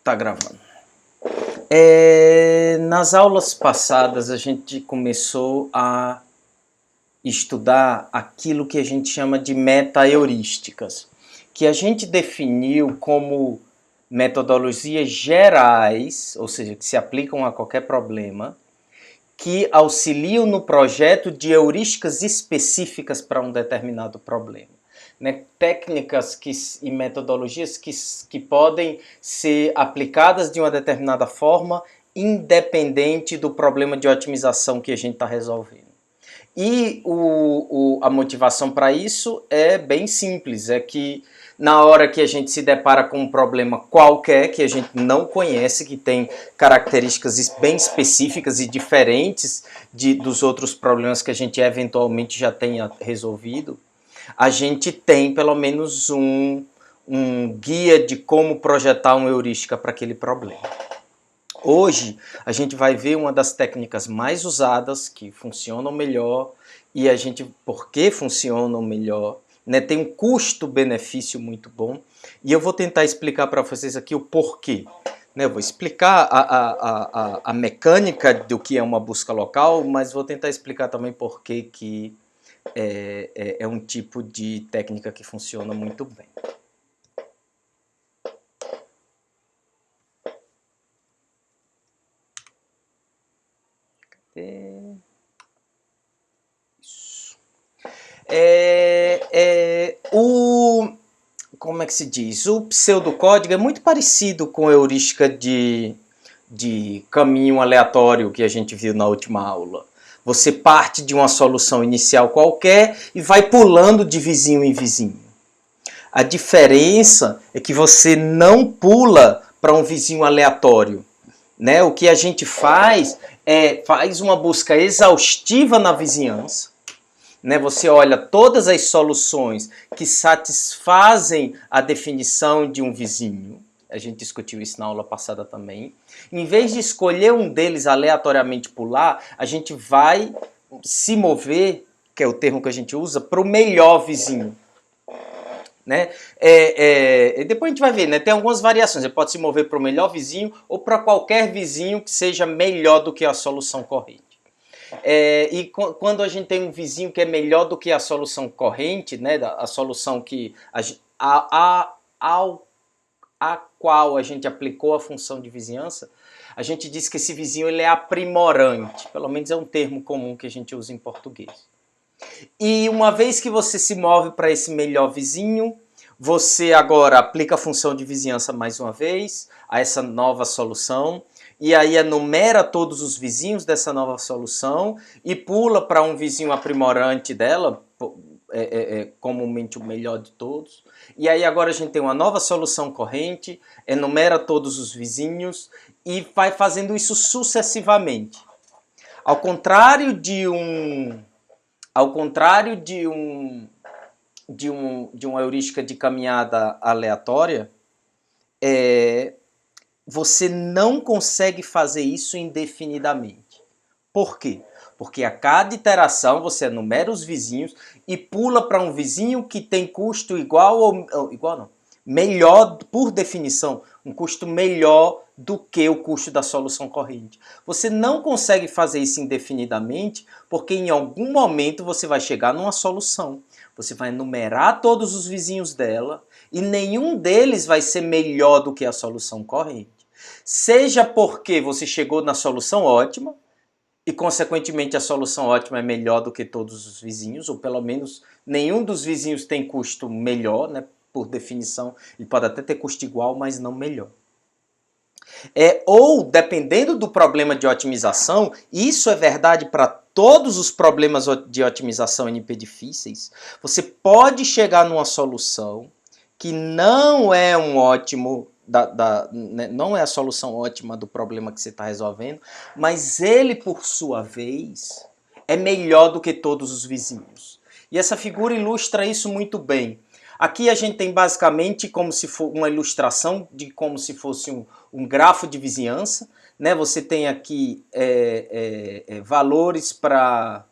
Tá gravando. Nas aulas passadas a gente começou a estudar aquilo que a gente chama de meta-heurísticas, que a gente definiu como metodologias gerais, ou seja, que se aplicam a qualquer problema, que auxiliam no projeto de heurísticas específicas para um determinado problema. Né? Técnicas e metodologias que podem ser aplicadas de uma determinada forma, independente do problema de otimização que a gente está resolvendo. E a motivação para isso é bem simples, é que na hora que a gente se depara com um problema qualquer que a gente não conhece, que tem características bem específicas e diferentes dos outros problemas que a gente eventualmente já tenha resolvido, a gente tem pelo menos um guia de como projetar uma heurística para aquele problema. Hoje a gente vai ver uma das técnicas mais usadas, que funcionam melhor, e a gente, por que funcionam melhor, né, tem um custo-benefício muito bom, e eu vou tentar explicar para vocês aqui o porquê. Né, eu vou explicar a mecânica do que é uma busca local, mas vou tentar explicar também por que é um tipo de técnica que funciona muito bem. Isso. Como é que se diz? O pseudocódigo é muito parecido com a heurística de caminho aleatório que a gente viu na última aula. Você parte de uma solução inicial qualquer e vai pulando de vizinho em vizinho. A diferença é que você não pula para um vizinho aleatório. Né? O que a gente faz faz uma busca exaustiva na vizinhança. Né? Você olha todas as soluções que satisfazem a definição de um vizinho. A gente discutiu isso na aula passada também. Em vez de escolher um deles aleatoriamente pular, a gente vai se mover, que é o termo que a gente usa, para o melhor vizinho. Né? Depois a gente vai ver, né? Tem algumas variações. Você pode se mover para o melhor vizinho ou para qualquer vizinho que seja melhor do que a solução corrente. E quando a gente tem um vizinho que é melhor do que a solução corrente, né? A solução que a qual a gente aplicou a função de vizinhança, a gente diz que esse vizinho ele é aprimorante. Pelo menos é um termo comum que a gente usa em português. E uma vez que você se move para esse melhor vizinho, você agora aplica a função de vizinhança mais uma vez a essa nova solução, e aí enumera todos os vizinhos dessa nova solução e pula para um vizinho aprimorante dela, comumente o melhor de todos. E aí agora a gente tem uma nova solução corrente, enumera todos os vizinhos e vai fazendo isso sucessivamente. Ao contrário de uma heurística de caminhada aleatória, você não consegue fazer isso indefinidamente. Por quê? Porque a cada iteração você enumera os vizinhos e pula para um vizinho que tem custo melhor, por definição, um custo melhor do que o custo da solução corrente. Você não consegue fazer isso indefinidamente porque em algum momento você vai chegar numa solução. Você vai enumerar todos os vizinhos dela e nenhum deles vai ser melhor do que a solução corrente. Seja porque você chegou na solução ótima e, consequentemente, a solução ótima é melhor do que todos os vizinhos, ou pelo menos nenhum dos vizinhos tem custo melhor, né? Por definição, ele pode até ter custo igual, mas não melhor. Ou, dependendo do problema de otimização, isso é verdade para todos os problemas de otimização NP difíceis, você pode chegar numa solução que não é não é a solução ótima do problema que você está resolvendo, mas ele, por sua vez, é melhor do que todos os vizinhos. E essa figura ilustra isso muito bem. Aqui a gente tem basicamente como se for uma ilustração de como se fosse um grafo de vizinhança. Né? Você tem aqui valores para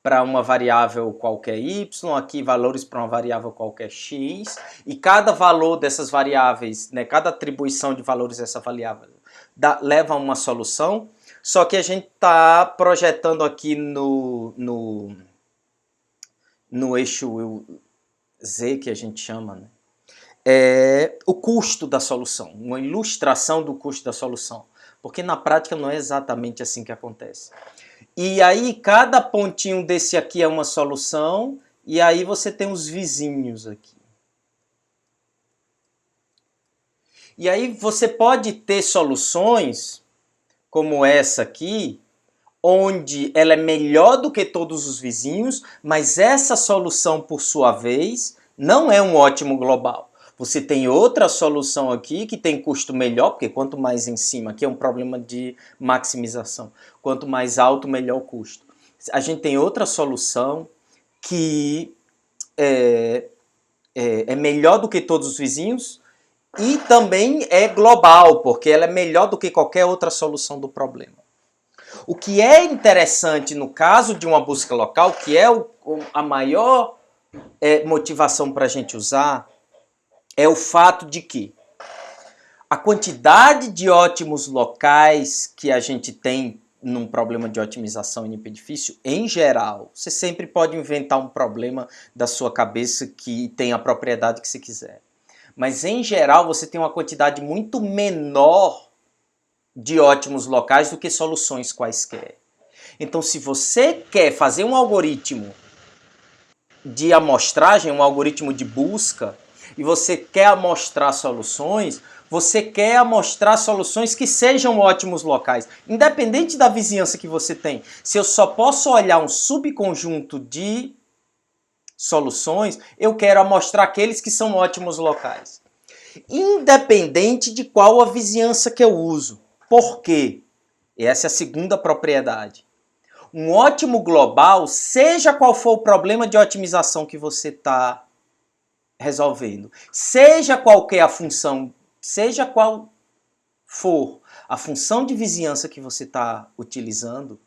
para uma variável qualquer y, aqui valores para uma variável qualquer x, e cada valor dessas variáveis, né, cada atribuição de valores dessa variável leva a uma solução, só que a gente está projetando aqui no eixo z, que a gente chama, né, o custo da solução, uma ilustração do custo da solução, porque na prática não é exatamente assim que acontece. E aí cada pontinho desse aqui é uma solução, e aí você tem os vizinhos aqui. E aí você pode ter soluções, como essa aqui, onde ela é melhor do que todos os vizinhos, mas essa solução, por sua vez, não é um ótimo global. Você tem outra solução aqui que tem custo melhor, porque quanto mais em cima, aqui é um problema de maximização, quanto mais alto, melhor o custo. A gente tem outra solução que é melhor do que todos os vizinhos e também é global, porque ela é melhor do que qualquer outra solução do problema. O que é interessante no caso de uma busca local, que é a maior motivação para a gente usar, é o fato de que a quantidade de ótimos locais que a gente tem num problema de otimização em NP difícil, em geral, você sempre pode inventar um problema da sua cabeça que tem a propriedade que você quiser. Mas em geral você tem uma quantidade muito menor de ótimos locais do que soluções quaisquer. Então, se você quer fazer um algoritmo de amostragem, um algoritmo de busca, e você quer amostrar soluções, você quer amostrar soluções que sejam ótimos locais, independente da vizinhança que você tem. Se eu só posso olhar um subconjunto de soluções, eu quero amostrar aqueles que são ótimos locais, independente de qual a vizinhança que eu uso. Por quê? Essa é a segunda propriedade. Um ótimo global, seja qual for o problema de otimização que você está resolvendo, seja qualquer a função, seja qual for a função de vizinhança que você está utilizando,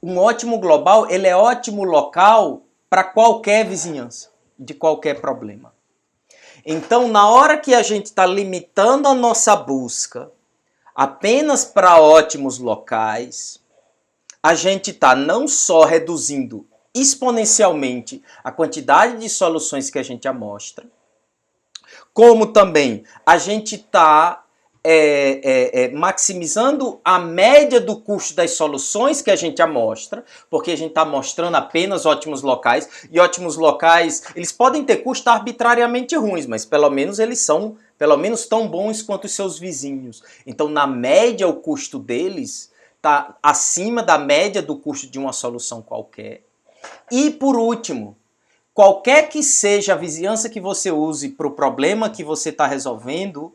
um ótimo global, ele é ótimo local para qualquer vizinhança, de qualquer problema. Então, na hora que a gente está limitando a nossa busca apenas para ótimos locais, a gente está não só reduzindo exponencialmente a quantidade de soluções que a gente amostra, como também a gente está maximizando a média do custo das soluções que a gente amostra, porque a gente está mostrando apenas ótimos locais, e ótimos locais, eles podem ter custos arbitrariamente ruins, mas pelo menos eles são tão bons quanto os seus vizinhos. Então, na média, o custo deles está acima da média do custo de uma solução qualquer. E por último, qualquer que seja a vizinhança que você use para o problema que você está resolvendo,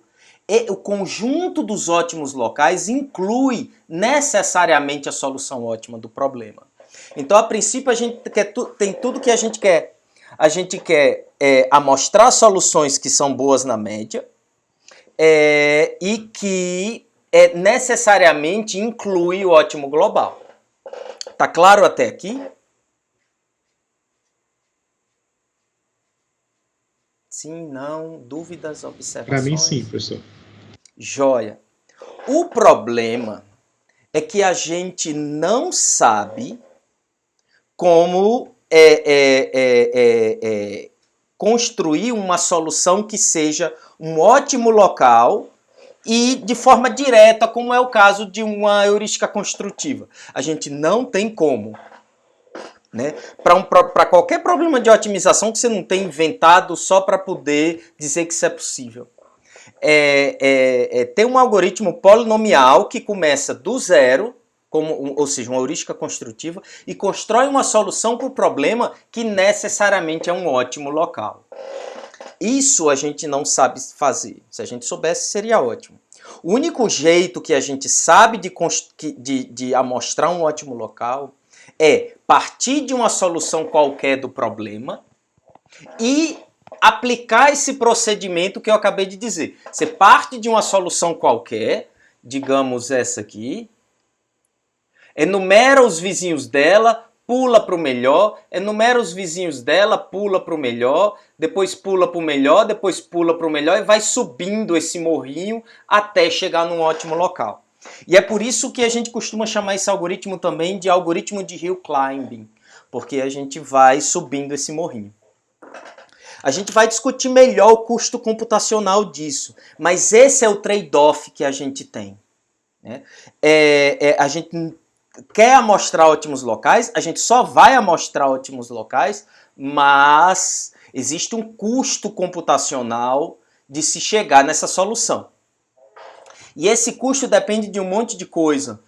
o conjunto dos ótimos locais inclui necessariamente a solução ótima do problema. Então, a princípio, a gente tem tudo que a gente quer. A gente quer amostrar soluções que são boas na média e que necessariamente inclui o ótimo global. Tá claro até aqui? Sim, não, dúvidas, observações? Para mim, sim, professor. Joia. O problema é que a gente não sabe como construir uma solução que seja um ótimo local e de forma direta, como é o caso de uma heurística construtiva. A gente não tem como. Né? Para qualquer problema de otimização que você não tenha inventado só para poder dizer que isso é possível. Tem um algoritmo polinomial que começa do zero, ou seja, uma heurística construtiva, e constrói uma solução para o problema que necessariamente é um ótimo local. Isso a gente não sabe fazer. Se a gente soubesse, seria ótimo. O único jeito que a gente sabe de amostrar um ótimo local é partir de uma solução qualquer do problema e aplicar esse procedimento que eu acabei de dizer. Você parte de uma solução qualquer, digamos essa aqui, enumera os vizinhos dela, pula para o melhor, enumera os vizinhos dela, pula para o melhor, depois pula para o melhor, depois pula para o melhor e vai subindo esse morrinho até chegar num ótimo local. E é por isso que a gente costuma chamar esse algoritmo também de algoritmo de hill climbing, porque a gente vai subindo esse morrinho. A gente vai discutir melhor o custo computacional disso, mas esse é o trade-off que a gente tem, né? A gente quer amostrar ótimos locais, a gente só vai amostrar ótimos locais, mas existe um custo computacional de se chegar nessa solução. E esse custo depende de um monte de coisa.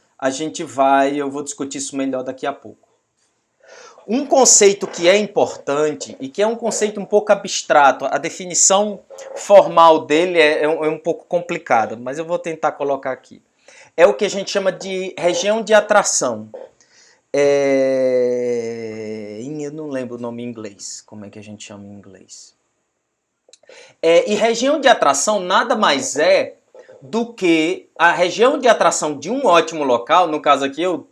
Eu vou discutir isso melhor daqui a pouco. Um conceito que é importante e que é um conceito um pouco abstrato, a definição formal dele é um pouco complicada, mas eu vou tentar colocar aqui. É o que a gente chama de região de atração. Eu não lembro o nome em inglês. Como é que a gente chama em inglês? E região de atração nada mais é do que a região de atração de um ótimo local. No caso aqui eu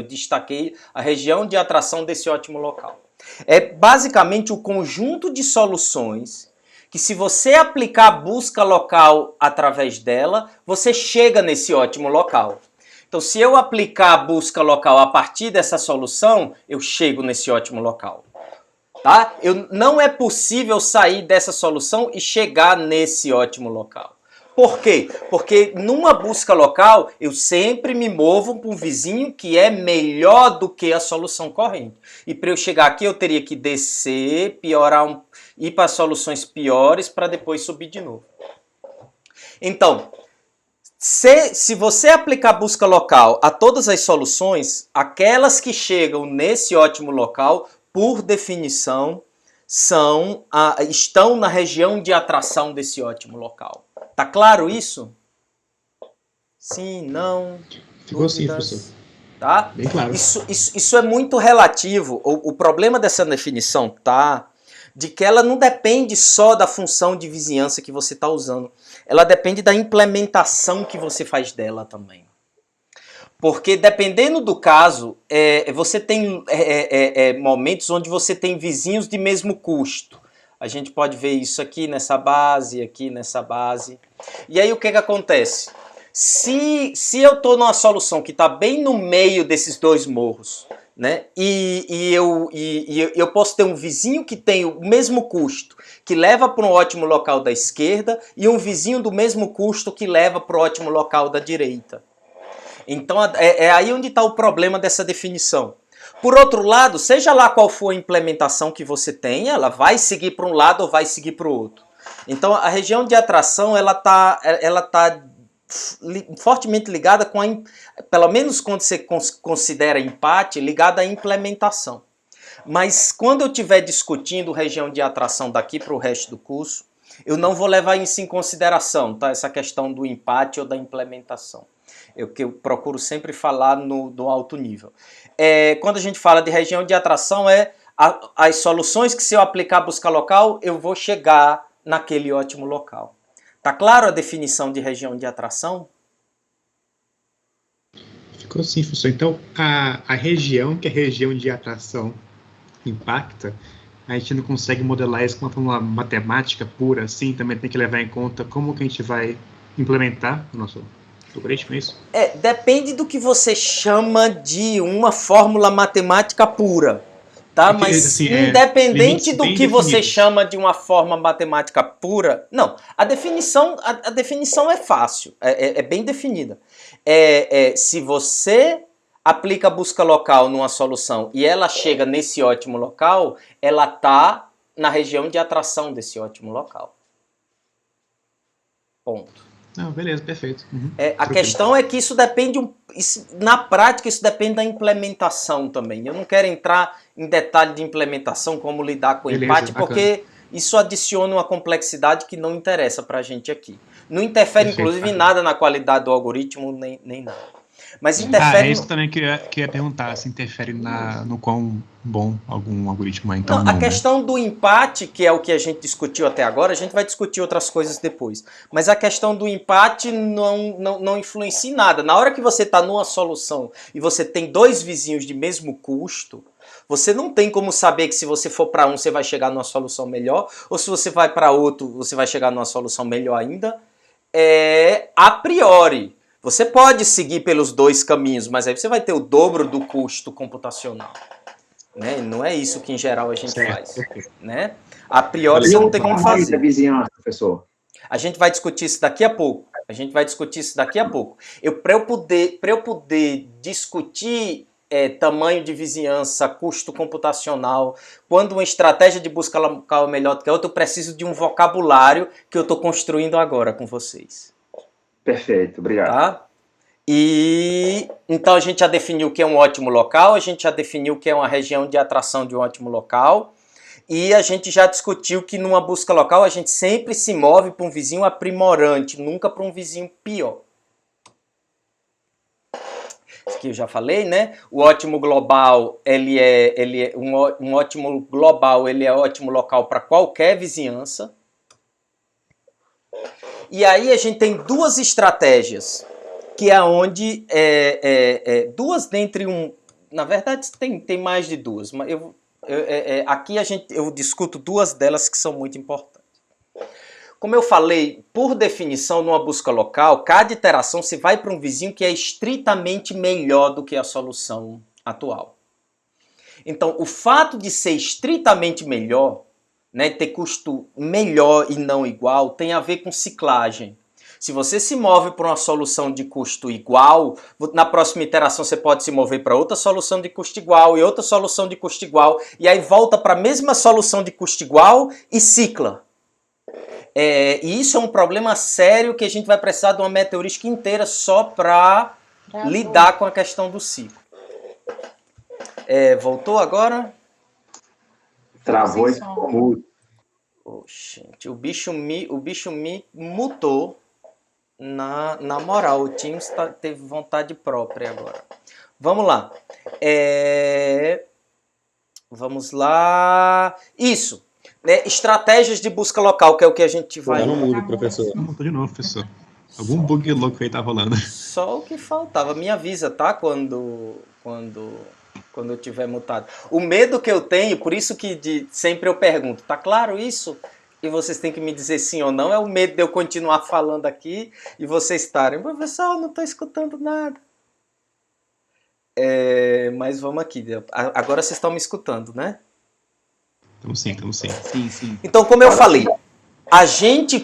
destaquei a região de atração desse ótimo local. É basicamente o conjunto de soluções que, se você aplicar a busca local através dela, você chega nesse ótimo local. Então, se eu aplicar a busca local a partir dessa solução, eu chego nesse ótimo local. Tá? Não é possível sair dessa solução e chegar nesse ótimo local. Por quê? Porque numa busca local, eu sempre me movo para um vizinho que é melhor do que a solução corrente. E para eu chegar aqui, eu teria que descer, ir para soluções piores para depois subir de novo. Então, se você aplicar busca local a todas as soluções, aquelas que chegam nesse ótimo local, por definição, estão na região de atração desse ótimo local. Tá claro isso? Sim, não? Ficou sim, professor. Tá? Bem claro. Isso é muito relativo. O problema dessa definição tá de que ela não depende só da função de vizinhança que você está usando. Ela depende da implementação que você faz dela também. Porque dependendo do caso, você tem momentos onde você tem vizinhos de mesmo custo. A gente pode ver isso aqui nessa base, aqui nessa base. E aí o que acontece? Se eu estou numa solução que está bem no meio desses dois morros, né? E eu posso ter um vizinho que tem o mesmo custo, que leva para um ótimo local da esquerda, e um vizinho do mesmo custo que leva para o ótimo local da direita. Então é aí onde está o problema dessa definição. Por outro lado, seja lá qual for a implementação que você tenha, ela vai seguir para um lado ou vai seguir para o outro. Então a região de atração ela tá fortemente ligada com pelo menos quando você considera empate, ligada à implementação. Mas quando eu estiver discutindo região de atração daqui para o resto do curso, eu não vou levar isso em consideração, tá? Essa questão do empate ou da implementação. Que eu procuro sempre falar no alto nível. Quando a gente fala de região de atração, as soluções que, se eu aplicar a busca local, eu vou chegar naquele ótimo local. Tá claro a definição de região de atração? Ficou sim, professor. Então, a região que a região de atração impacta, a gente não consegue modelar isso com uma fórmula matemática pura, assim, também tem que levar em conta como que a gente vai implementar o nosso algoritmo, é isso? Depende do que você chama de uma fórmula matemática pura. Tá? Mas assim, independente do que você chama de uma forma matemática pura, não, a definição é fácil, é bem definida. Se você aplica a busca local numa solução e ela chega nesse ótimo local, ela está na região de atração desse ótimo local. Ponto. Não, beleza, perfeito. Uhum. A questão é que isso depende, na prática, isso depende da implementação também. Eu não quero entrar em detalhe de implementação, como lidar com empate, porque isso adiciona uma complexidade que não interessa para a gente aqui. Não interfere, inclusive, em nada na qualidade do algoritmo, nem nada. Mas interfere... É isso também que eu ia perguntar, se interfere no quão bom algum algoritmo é, então Não, não, a né? questão do empate, que é o que a gente discutiu até agora, a gente vai discutir outras coisas depois. Mas a questão do empate não influencia em nada. Na hora que você está numa solução e você tem dois vizinhos de mesmo custo, você não tem como saber que se você for para um, você vai chegar numa solução melhor, ou se você vai para outro, você vai chegar numa solução melhor ainda. A priori. Você pode seguir pelos dois caminhos, mas aí você vai ter o dobro do custo computacional. Né? Não é isso que em geral a gente faz. Né? A priori você não tem como fazer. Vizinhança, professor. A gente vai discutir isso daqui a pouco. Para eu poder discutir tamanho de vizinhança, custo computacional, quando uma estratégia de busca local é melhor do que a outra, eu preciso de um vocabulário que eu estou construindo agora com vocês. Perfeito, obrigado. Tá? E então a gente já definiu o que é um ótimo local, a gente já definiu o que é uma região de atração de um ótimo local, e a gente já discutiu que numa busca local a gente sempre se move para um vizinho aprimorante, nunca para um vizinho pior. Isso aqui eu já falei, né? O ótimo global, um ótimo global, ele é ótimo local para qualquer vizinhança. E aí a gente tem duas estratégias, que é onde duas dentre um... Na verdade tem mais de duas, mas aqui eu discuto duas delas que são muito importantes. Como eu falei, por definição, numa busca local, cada iteração se vai para um vizinho que é estritamente melhor do que a solução atual. Então, o fato de ser estritamente melhor, né, ter custo melhor e não igual, tem a ver com ciclagem. Se você se move para uma solução de custo igual, na próxima iteração você pode se mover para outra solução de custo igual e outra solução de custo igual, e aí volta para a mesma solução de custo igual e cicla. E isso é um problema sério que a gente vai precisar de uma meta-heurística inteira só para lidar com a questão do ciclo. Voltou agora? Travou e ficou mudo. Oh, gente, o bicho me mutou na moral. O Teams teve vontade própria agora. Vamos lá. Vamos lá. Isso. Estratégias de busca local, que é o que a gente vai... Tá no mudo, professor. Mutou de novo, professor. Algum bug louco aí tá rolando. Só o que faltava. Me avisa, tá? Quando eu tiver mutado. O medo que eu tenho, por isso que sempre eu pergunto, tá claro isso? E vocês têm que me dizer sim ou não. É o medo de eu continuar falando aqui e vocês estarem, professor, não estou escutando nada. Mas vamos aqui. Agora vocês estão me escutando, né? Estamos sim. Sim. Então, como eu falei, a gente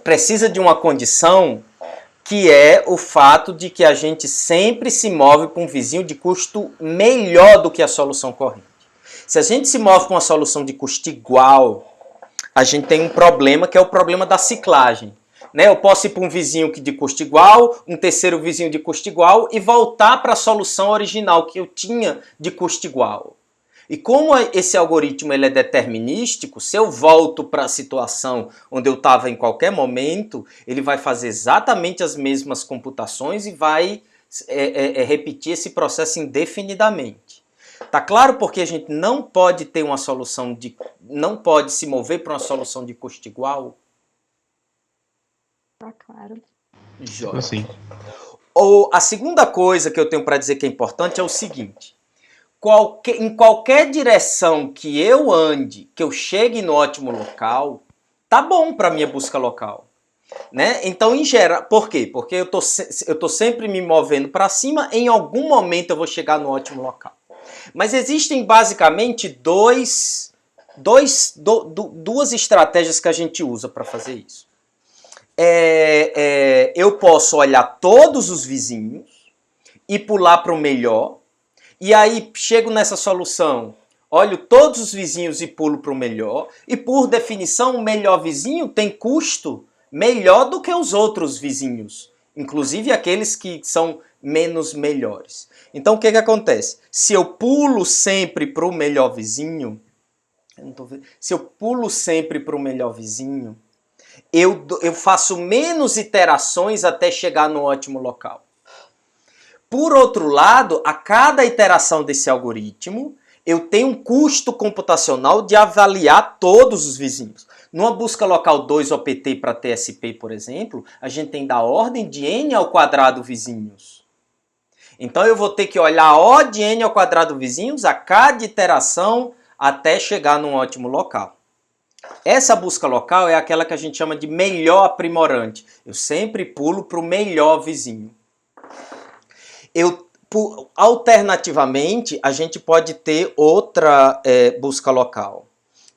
precisa de uma condição que é o fato de que a gente sempre se move para um vizinho de custo melhor do que a solução corrente. Se a gente se move para uma solução de custo igual, a gente tem um problema que é o problema da ciclagem. Né? Eu posso ir para um vizinho de custo igual, um terceiro vizinho de custo igual e voltar para a solução original que eu tinha de custo igual. E como esse algoritmo ele é determinístico, se eu volto para a situação onde eu estava em qualquer momento, ele vai fazer exatamente as mesmas computações e vai repetir esse processo indefinidamente. Tá claro porque a gente não pode ter uma solução não pode se mover para uma solução de custo igual? Tá claro. Jóia. Assim. A segunda coisa que eu tenho para dizer que é importante é o seguinte. Em qualquer direção que eu ande, que eu chegue no ótimo local, tá bom para minha busca local. Né? Então, em geral, por quê? Porque eu tô sempre me movendo para cima, em algum momento eu vou chegar no ótimo local. Mas existem basicamente duas estratégias que a gente usa para fazer isso. Eu posso olhar todos os vizinhos e pular para o melhor, e aí chego nessa solução, olho todos os vizinhos e pulo para o melhor, e por definição o melhor vizinho tem custo melhor do que os outros vizinhos, inclusive aqueles que são menos melhores. Então o que acontece? Se eu pulo sempre para o melhor vizinho, eu faço menos iterações até chegar no ótimo local. Por outro lado, a cada iteração desse algoritmo, eu tenho um custo computacional de avaliar todos os vizinhos. Numa busca local 2-OPT para TSP, por exemplo, a gente tem da ordem de n ao quadrado vizinhos. Então eu vou ter que olhar O de n ao quadrado vizinhos a cada iteração até chegar num ótimo local. Essa busca local é aquela que a gente chama de melhor aprimorante. Eu sempre pulo para o melhor vizinho. Alternativamente, a gente pode ter outra busca local,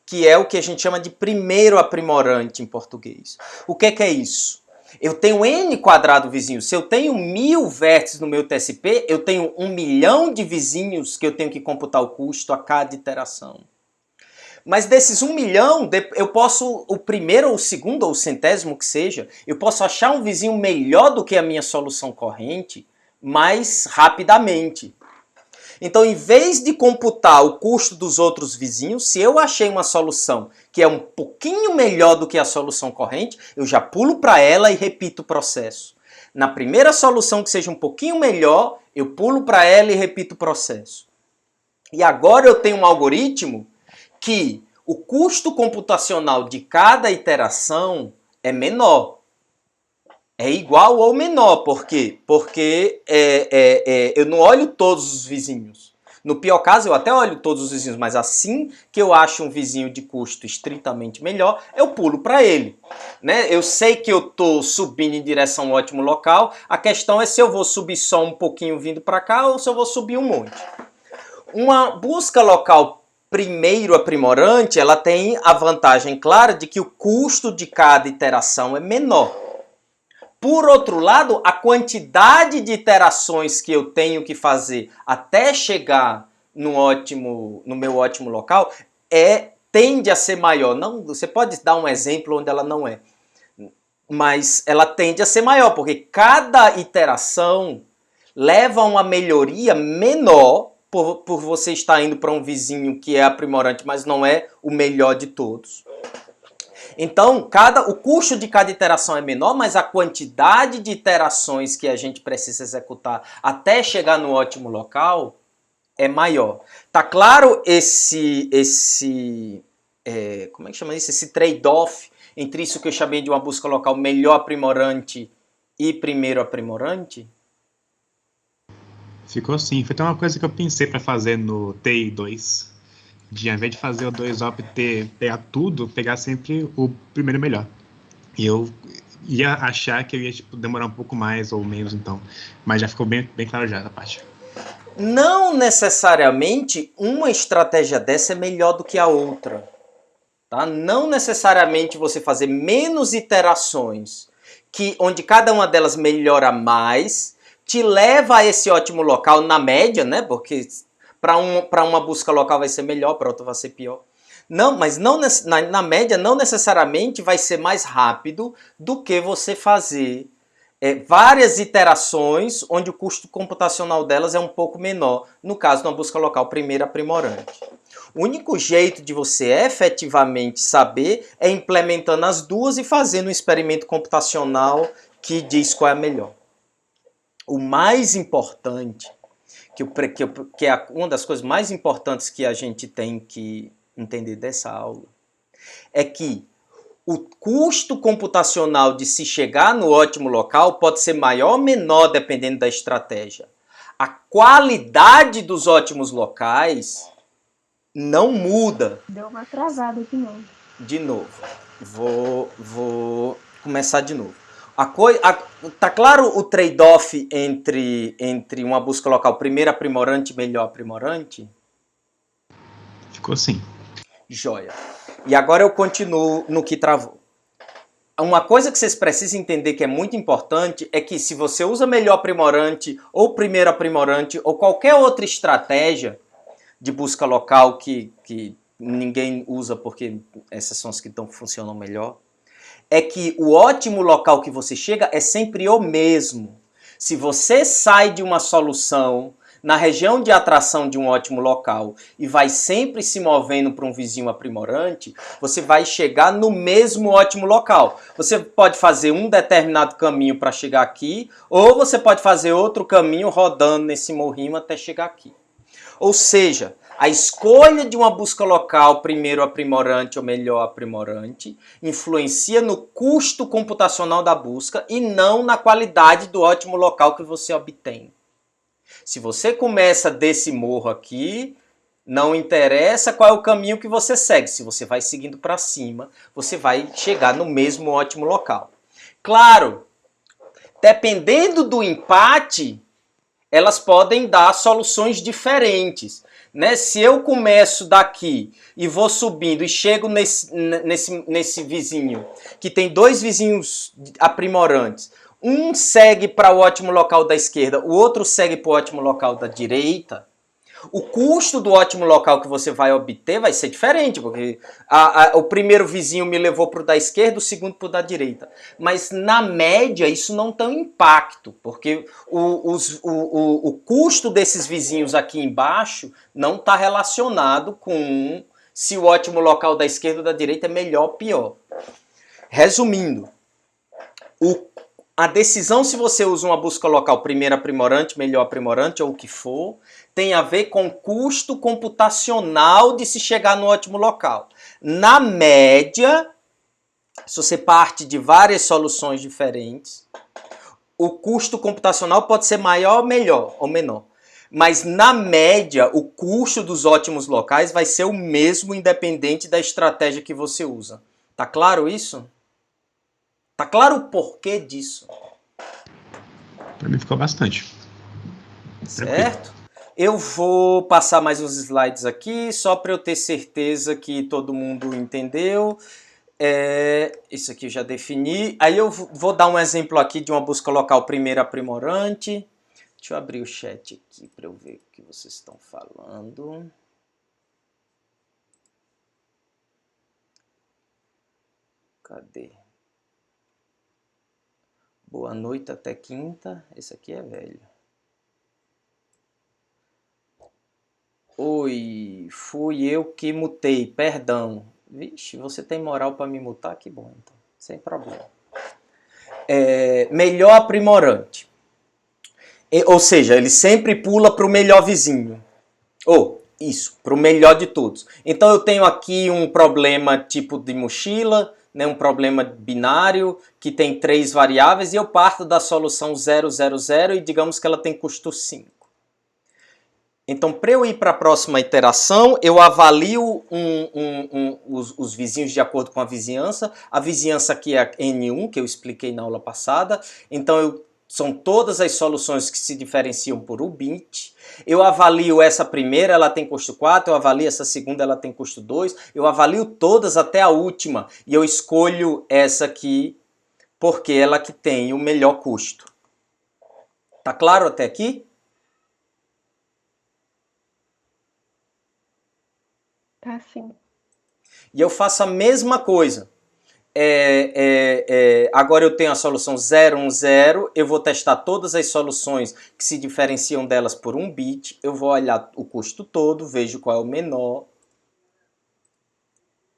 que é o que a gente chama de primeiro aprimorante em português. O que é isso? Eu tenho n quadrado vizinhos. Se eu tenho 1000 vértices no meu TSP, eu tenho 1 milhão de vizinhos que eu tenho que computar o custo a cada iteração. Mas desses 1 milhão, eu posso, o primeiro, ou o segundo, ou o centésimo que seja, eu posso achar um vizinho melhor do que a minha solução corrente mais rapidamente. Então, em vez de computar o custo dos outros vizinhos, se eu achei uma solução que é um pouquinho melhor do que a solução corrente, eu já pulo para ela e repito o processo. Na primeira solução que seja um pouquinho melhor, eu pulo para ela e repito o processo. E agora eu tenho um algoritmo que o custo computacional de cada iteração é menor. É igual ou menor. Por quê? Porque eu não olho todos os vizinhos. No pior caso, eu até olho todos os vizinhos, mas assim que eu acho um vizinho de custo estritamente melhor, eu pulo para ele. Né? Eu sei que eu estou subindo em direção ao ótimo local, a questão é se eu vou subir só um pouquinho vindo para cá ou se eu vou subir um monte. Uma busca local primeiro aprimorante, ela tem a vantagem clara de que o custo de cada iteração é menor. Por outro lado, a quantidade de iterações que eu tenho que fazer até chegar no meu ótimo local tende a ser maior. Não, você pode dar um exemplo onde ela não é, mas ela tende a ser maior, porque cada iteração leva a uma melhoria menor por você estar indo para um vizinho que é aprimorante, mas não é o melhor de todos. Então, o custo de cada iteração é menor, mas a quantidade de iterações que a gente precisa executar até chegar no ótimo local é maior. Tá claro como é que chama isso? Esse trade-off entre isso que eu chamei de uma busca local melhor aprimorante e primeiro aprimorante? Ficou assim. Foi até uma coisa que eu pensei para fazer no TI2. De, ao invés de fazer o 2-OPT pegar tudo, pegar sempre o primeiro melhor. E eu ia achar que eu ia demorar um pouco mais ou menos, então. Mas já ficou bem claro já essa parte. Não necessariamente uma estratégia dessa é melhor do que a outra. Tá? Não necessariamente você fazer menos iterações, onde cada uma delas melhora mais, te leva a esse ótimo local na média, né? Porque para uma busca local vai ser melhor, para outra vai ser pior. Não, mas não, na média não necessariamente vai ser mais rápido do que você fazer várias iterações onde o custo computacional delas é um pouco menor, no caso de uma busca local primeiro aprimorante. O único jeito de você efetivamente saber é implementando as duas e fazendo um experimento computacional que diz qual é a melhor. O mais importante, que é uma das coisas mais importantes que a gente tem que entender dessa aula, é que o custo computacional de se chegar no ótimo local pode ser maior ou menor dependendo da estratégia. A qualidade dos ótimos locais não muda. Deu uma travada de novo. De novo. Vou começar de novo. Tá claro o trade-off entre uma busca local primeiro aprimorante e melhor aprimorante? Ficou assim. Joia. E agora eu continuo no que travou. Uma coisa que vocês precisam entender que é muito importante é que se você usa melhor aprimorante ou primeiro aprimorante ou qualquer outra estratégia de busca local que ninguém usa porque essas são as que funcionam melhor, é que o ótimo local que você chega é sempre o mesmo. Se você sai de uma solução na região de atração de um ótimo local e vai sempre se movendo para um vizinho aprimorante, você vai chegar no mesmo ótimo local. Você pode fazer um determinado caminho para chegar aqui, ou você pode fazer outro caminho rodando nesse morrinho até chegar aqui. Ou seja, a escolha de uma busca local, primeiro aprimorante ou melhor aprimorante, influencia no custo computacional da busca e não na qualidade do ótimo local que você obtém. Se você começa desse morro aqui, não interessa qual é o caminho que você segue. Se você vai seguindo para cima, você vai chegar no mesmo ótimo local. Claro, dependendo do empate, elas podem dar soluções diferentes. Né? Se eu começo daqui e vou subindo e chego nesse vizinho, que tem dois vizinhos aprimorantes, um segue para o ótimo local da esquerda, o outro segue para o ótimo local da direita, o custo do ótimo local que você vai obter vai ser diferente, porque o primeiro vizinho me levou para o da esquerda, o segundo para o da direita. Mas na média isso não tem impacto, porque o custo desses vizinhos aqui embaixo não está relacionado com se o ótimo local da esquerda ou da direita é melhor ou pior. Resumindo, a decisão se você usa uma busca local primeiro aprimorante, melhor aprimorante ou o que for, tem a ver com o custo computacional de se chegar no ótimo local. Na média, se você parte de várias soluções diferentes, o custo computacional pode ser maior, melhor ou menor. Mas na média, o custo dos ótimos locais vai ser o mesmo independente da estratégia que você usa. Tá claro isso? Tá claro o porquê disso? Para mim ficou bastante. Certo? Eu vou passar mais uns slides aqui, só para eu ter certeza que todo mundo entendeu. Isso aqui eu já defini. Aí eu vou dar um exemplo aqui de uma busca local primeiro aprimorante. Deixa eu abrir o chat aqui para eu ver o que vocês estão falando. Cadê? Boa noite até quinta. Esse aqui é velho. Oi, fui eu que mutei, perdão. Vixe, você tem moral para me mutar? Que bom, então. Sem problema. Melhor aprimorante. Ou seja, ele sempre pula para o melhor vizinho. Isso, para o melhor de todos. Então eu tenho aqui um problema tipo de mochila, né, um problema binário que tem 3 variáveis e eu parto da solução 0, 0, 0 e digamos que ela tem custo 5. Então, para eu ir para a próxima iteração, eu avalio os vizinhos de acordo com a vizinhança. A vizinhança aqui é N1, que eu expliquei na aula passada. Então, são todas as soluções que se diferenciam por um bit. Eu avalio essa primeira, ela tem custo 4. Eu avalio essa segunda, ela tem custo 2. Eu avalio todas até a última. E eu escolho essa aqui, porque ela que tem o melhor custo. Tá claro até aqui? Tá sim. E eu faço a mesma coisa. Agora eu tenho a solução 0, 1, 0. Eu vou testar todas as soluções que se diferenciam delas por um bit. Eu vou olhar o custo todo, vejo qual é o menor.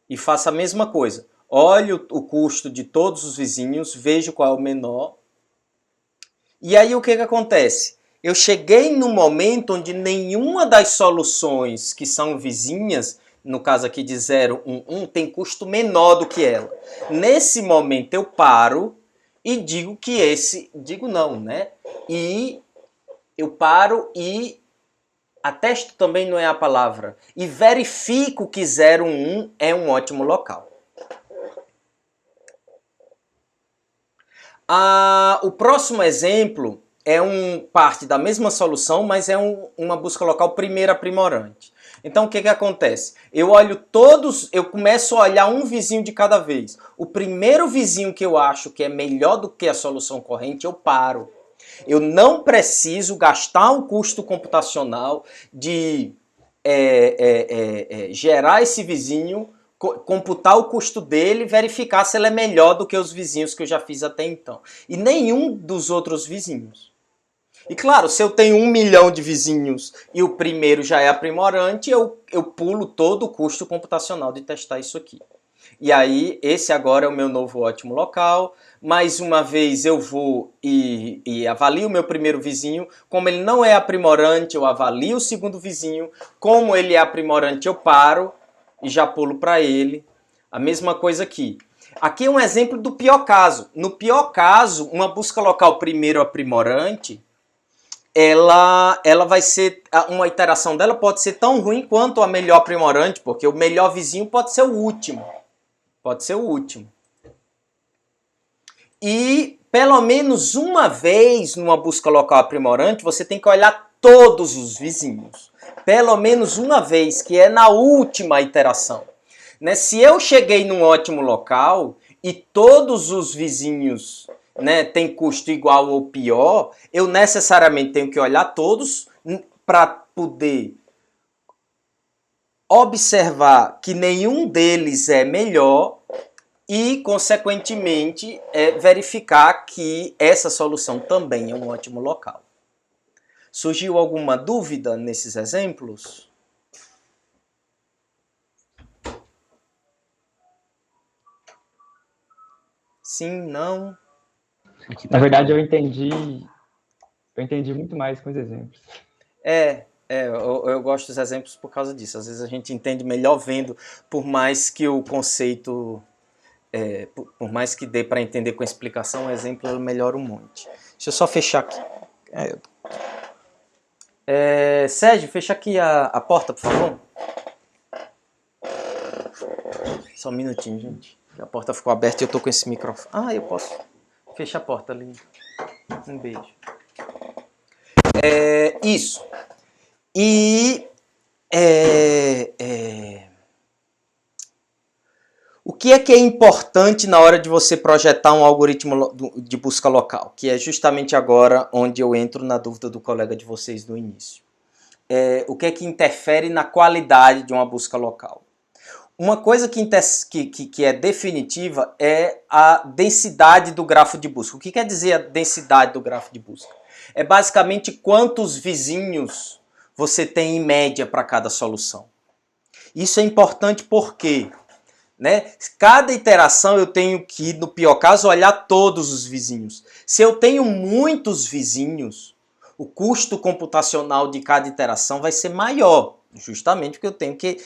E faço a mesma coisa. Olho o custo de todos os vizinhos, vejo qual é o menor. E aí o que acontece? Eu cheguei no momento onde nenhuma das soluções que são vizinhas, no caso aqui de 0, 1, 1, tem custo menor do que ela. Nesse momento eu paro e digo que digo não, né? E eu paro e atesto também não é a palavra. E verifico que 0, 1 é um ótimo local. O próximo exemplo é parte da mesma solução, mas é uma busca local primeiro aprimorante. Então o que acontece? Eu começo a olhar um vizinho de cada vez. O primeiro vizinho que eu acho que é melhor do que a solução corrente, eu paro. Eu não preciso gastar um custo computacional de gerar esse vizinho, computar o custo dele e verificar se ele é melhor do que os vizinhos que eu já fiz até então. E nenhum dos outros vizinhos. E claro, se eu tenho 1 milhão de vizinhos e o primeiro já é aprimorante, eu pulo todo o custo computacional de testar isso aqui. E aí, esse agora é o meu novo ótimo local. Mais uma vez eu vou e avalio o meu primeiro vizinho. Como ele não é aprimorante, eu avalio o segundo vizinho. Como ele é aprimorante, eu paro e já pulo para ele. A mesma coisa aqui. Aqui é um exemplo do pior caso. No pior caso, uma busca local primeiro aprimorante, ela vai ser, uma iteração dela pode ser tão ruim quanto a melhor aprimorante, porque o melhor vizinho pode ser o último. Pode ser o último. E pelo menos uma vez numa busca local aprimorante, você tem que olhar todos os vizinhos. Pelo menos uma vez, que é na última iteração. Né? Se eu cheguei num ótimo local e todos os vizinhos, né, têm custo igual ou pior, eu necessariamente tenho que olhar todos para poder observar que nenhum deles é melhor e, consequentemente, verificar que essa solução também é um ótimo local. Surgiu alguma dúvida nesses exemplos? Sim, não? Na verdade, eu entendi muito mais com os exemplos. Eu gosto dos exemplos por causa disso. Às vezes a gente entende melhor vendo, por mais que o conceito, por mais que dê para entender com a explicação, o exemplo melhora um monte. Deixa eu só fechar aqui. Sérgio, fecha aqui a porta, por favor. Só um minutinho, gente. A porta ficou aberta e eu tô com esse microfone. Eu posso fechar a porta ali. Um beijo. Isso. E o que é importante na hora de você projetar um algoritmo de busca local? Que é justamente agora onde eu entro na dúvida do colega de vocês no início. O que é que interfere na qualidade de uma busca local? Uma coisa que é definitiva é a densidade do grafo de busca. O que quer dizer a densidade do grafo de busca? É basicamente quantos vizinhos você tem em média para cada solução. Isso é importante porque, né, cada iteração eu tenho que, no pior caso, olhar todos os vizinhos. Se eu tenho muitos vizinhos, o custo computacional de cada iteração vai ser maior, justamente porque eu tenho que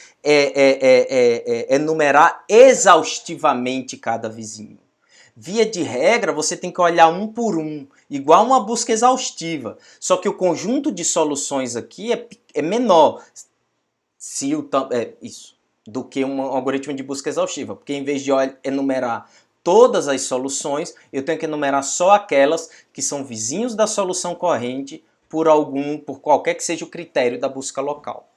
enumerar exaustivamente cada vizinho. Via de regra, você tem que olhar um por um, igual uma busca exaustiva. Só que o conjunto de soluções aqui é menor do que um algoritmo de busca exaustiva. Porque em vez de enumerar todas as soluções, eu tenho que enumerar só aquelas que são vizinhos da solução corrente por qualquer que seja o critério da busca local.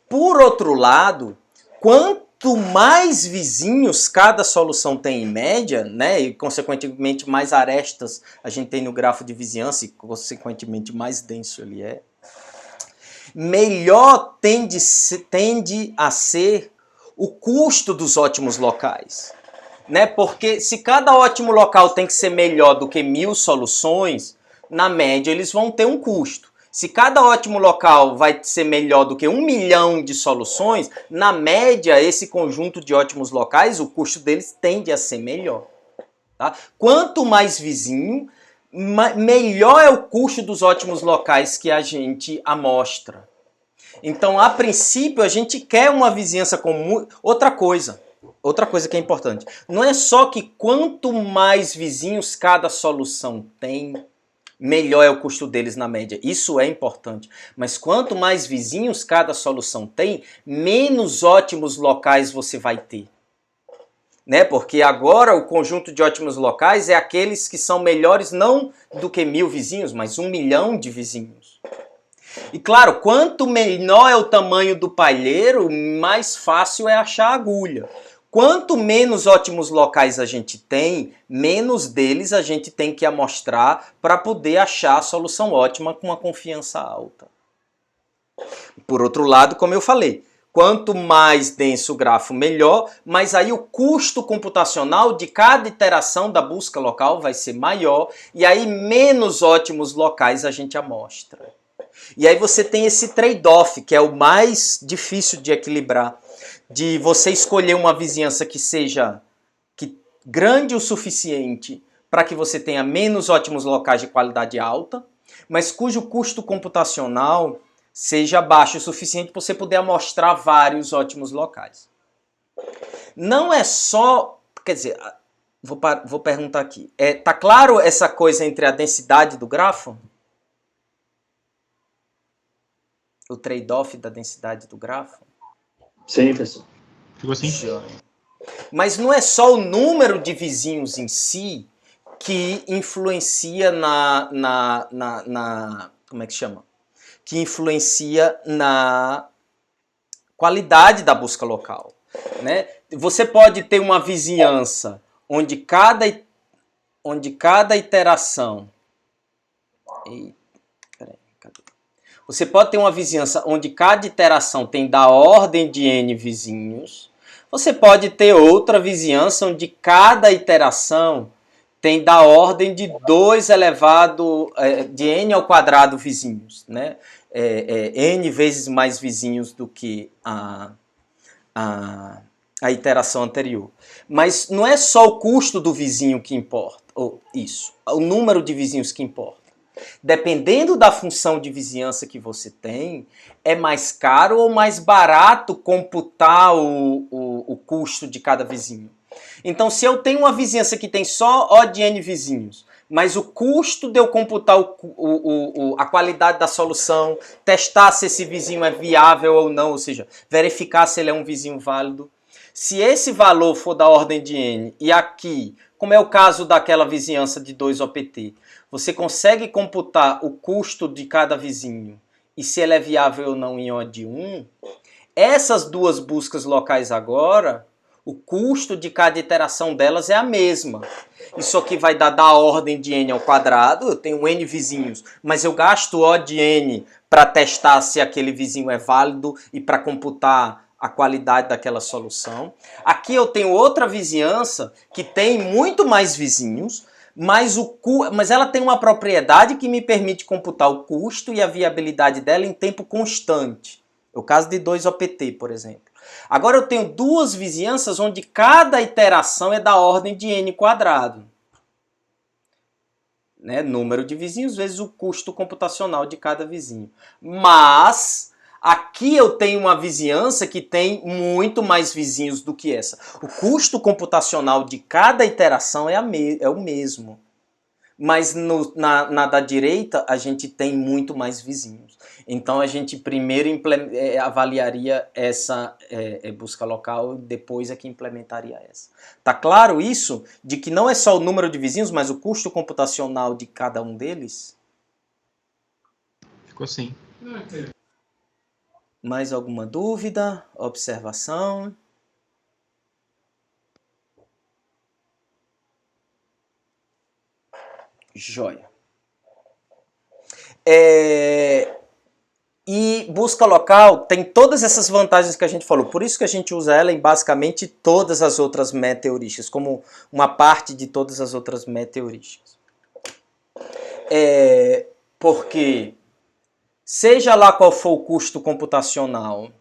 Por outro lado, quanto mais vizinhos cada solução tem em média, né, e consequentemente mais arestas a gente tem no grafo de vizinhança e consequentemente mais denso ele é, melhor tende a ser o custo dos ótimos locais. Né? Porque se cada ótimo local tem que ser melhor do que 1000 soluções, na média eles vão ter um custo. Se cada ótimo local vai ser melhor do que 1 milhão de soluções, na média, esse conjunto de ótimos locais, o custo deles tende a ser melhor. Tá? Quanto mais vizinho, melhor é o custo dos ótimos locais que a gente amostra. Então, a princípio, a gente quer uma vizinhança com outra coisa que é importante. Não é só que quanto mais vizinhos cada solução tem, melhor é o custo deles na média. Isso é importante. Mas quanto mais vizinhos cada solução tem, menos ótimos locais você vai ter. Né? Porque agora o conjunto de ótimos locais é aqueles que são melhores não do que 1000 vizinhos, mas 1 milhão de vizinhos. E claro, quanto menor é o tamanho do palheiro, mais fácil é achar a agulha. Quanto menos ótimos locais a gente tem, menos deles a gente tem que amostrar para poder achar a solução ótima com uma confiança alta. Por outro lado, como eu falei, Quanto mais denso o grafo, melhor, mas aí o custo computacional de cada iteração da busca local vai ser maior, e aí menos ótimos locais a gente amostra. E aí você tem esse trade-off, que é o mais difícil de equilibrar, de você escolher uma vizinhança que seja grande o suficiente para que você tenha menos ótimos locais de qualidade alta, mas cujo custo computacional seja baixo o suficiente para você poder amostrar vários ótimos locais. Não é só... Quer dizer, vou perguntar aqui. Tá claro essa coisa entre a densidade do grafo? O trade-off da densidade do grafo? Sim, professor. Ficou assim? Mas não é só o número de vizinhos em si que influencia como é que chama? Que influencia na qualidade da busca local, né? Você pode ter uma vizinhança onde cada iteração... Você pode ter uma vizinhança onde cada iteração tem da ordem de n vizinhos. Você pode ter outra vizinhança onde cada iteração tem da ordem de 2 elevado de n ao quadrado vizinhos, né? N vezes mais vizinhos do que a iteração anterior. Mas não é só o custo do vizinho que importa, ou isso, o número de vizinhos que importa. Dependendo da função de vizinhança que você tem, é mais caro ou mais barato computar o custo de cada vizinho. Então, se eu tenho uma vizinhança que tem só O de n vizinhos, mas o custo de eu computar a qualidade da solução, testar se esse vizinho é viável ou não, ou seja, verificar se ele é um vizinho válido, se esse valor for da ordem de n, e aqui, como é o caso daquela vizinhança de 2 OPT, você consegue computar o custo de cada vizinho e se ele é viável ou não em O de 1, essas duas buscas locais agora, o custo de cada iteração delas é a mesma. Isso aqui vai dar da ordem de n ao quadrado, eu tenho n vizinhos, mas eu gasto O de n para testar se aquele vizinho é válido e para computar a qualidade daquela solução. Aqui eu tenho outra vizinhança que tem muito mais vizinhos, mas ela tem uma propriedade que me permite computar o custo e a viabilidade dela em tempo constante. É o caso de 2 OPT, por exemplo. Agora eu tenho duas vizinhanças onde cada iteração é da ordem de n quadrado. Né? Número de vizinhos vezes o custo computacional de cada vizinho. Mas aqui eu tenho uma vizinhança que tem muito mais vizinhos do que essa. O custo computacional de cada iteração é o mesmo. Mas na da direita a gente tem muito mais vizinhos. Então a gente primeiro avaliaria essa busca local e depois é que implementaria essa. Tá claro isso? De que não é só o número de vizinhos, mas o custo computacional de cada um deles? Ficou assim. Mais alguma dúvida? Observação? Joia. E busca local tem todas essas vantagens que a gente falou. Por isso que a gente usa ela em basicamente todas as outras meta-heurísticas, como uma parte de todas as outras meta-heurísticas. Porque seja lá qual for o custo computacional,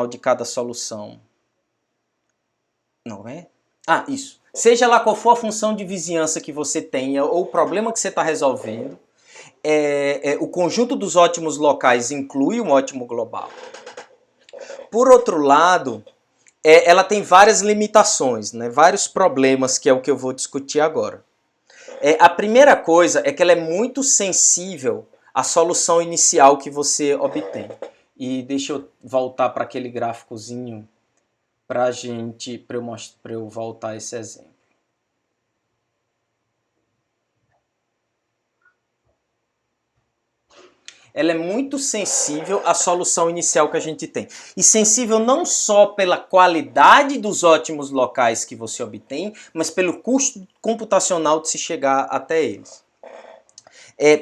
de cada solução, não é? Ah, isso. Seja lá qual for a função de vizinhança que você tenha ou o problema que você está resolvendo, o conjunto dos ótimos locais inclui um ótimo global. Por outro lado, ela tem várias limitações, né? Vários problemas, que é o que eu vou discutir agora. A primeira coisa é que ela é muito sensível à solução inicial que você obtém. E deixa eu voltar para aquele gráficozinho para eu voltar a esse exemplo. Ela é muito sensível à solução inicial que a gente tem. E sensível não só pela qualidade dos ótimos locais que você obtém, mas pelo custo computacional de se chegar até eles.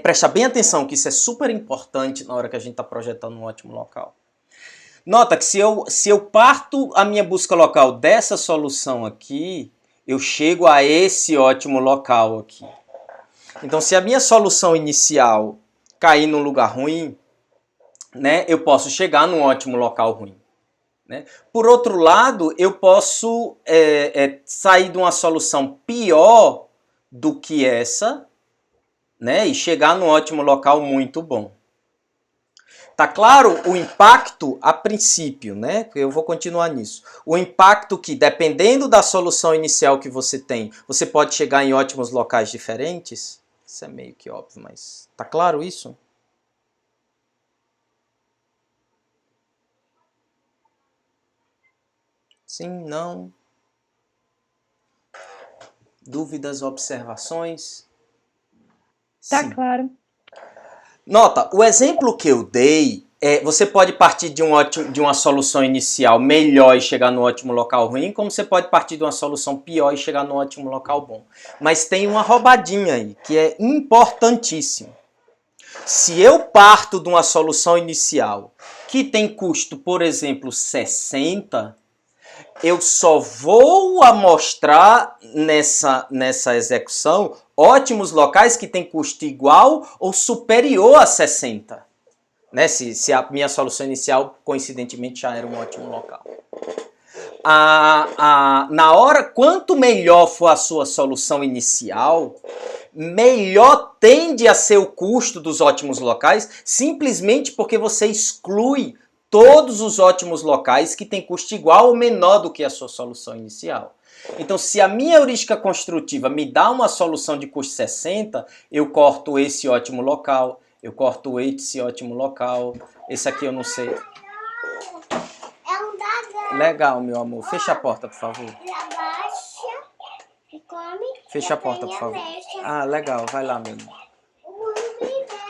Presta bem atenção que isso é super importante na hora que a gente está projetando um ótimo local. Nota que se eu parto a minha busca local dessa solução aqui, eu chego a esse ótimo local aqui. Então, se a minha solução inicial cair num lugar ruim, né, eu posso chegar num ótimo local ruim. Né? Por outro lado, eu posso sair de uma solução pior do que essa, né, e chegar num ótimo local muito bom. Tá claro o impacto a princípio, né? Eu vou continuar nisso. O impacto que, dependendo da solução inicial que você tem, você pode chegar em ótimos locais diferentes. Isso é meio que óbvio, mas tá claro isso? Sim, não? Dúvidas, observações? Tá Sim. claro. Nota, o exemplo que eu dei, você pode partir de uma solução inicial melhor e chegar no ótimo local ruim, como você pode partir de uma solução pior e chegar no ótimo local bom. Mas tem uma roubadinha aí, que é importantíssima. Se eu parto de uma solução inicial que tem custo, por exemplo, 60, eu só vou amostrar nessa execução ótimos locais que têm custo igual ou superior a 60. Né? Se a minha solução inicial, coincidentemente, já era um ótimo local. Na hora, quanto melhor for a sua solução inicial, melhor tende a ser o custo dos ótimos locais, simplesmente porque você exclui todos os ótimos locais que têm custo igual ou menor do que a sua solução inicial. Então, se a minha heurística construtiva me dá uma solução de custo 60, eu corto esse ótimo local, eu corto esse ótimo local, esse aqui eu não sei. É um dragão. Legal, meu amor. Fecha a porta, por favor. Ele abaixa e come. Fecha a porta, por favor. Ah, legal. Vai lá, meu amor.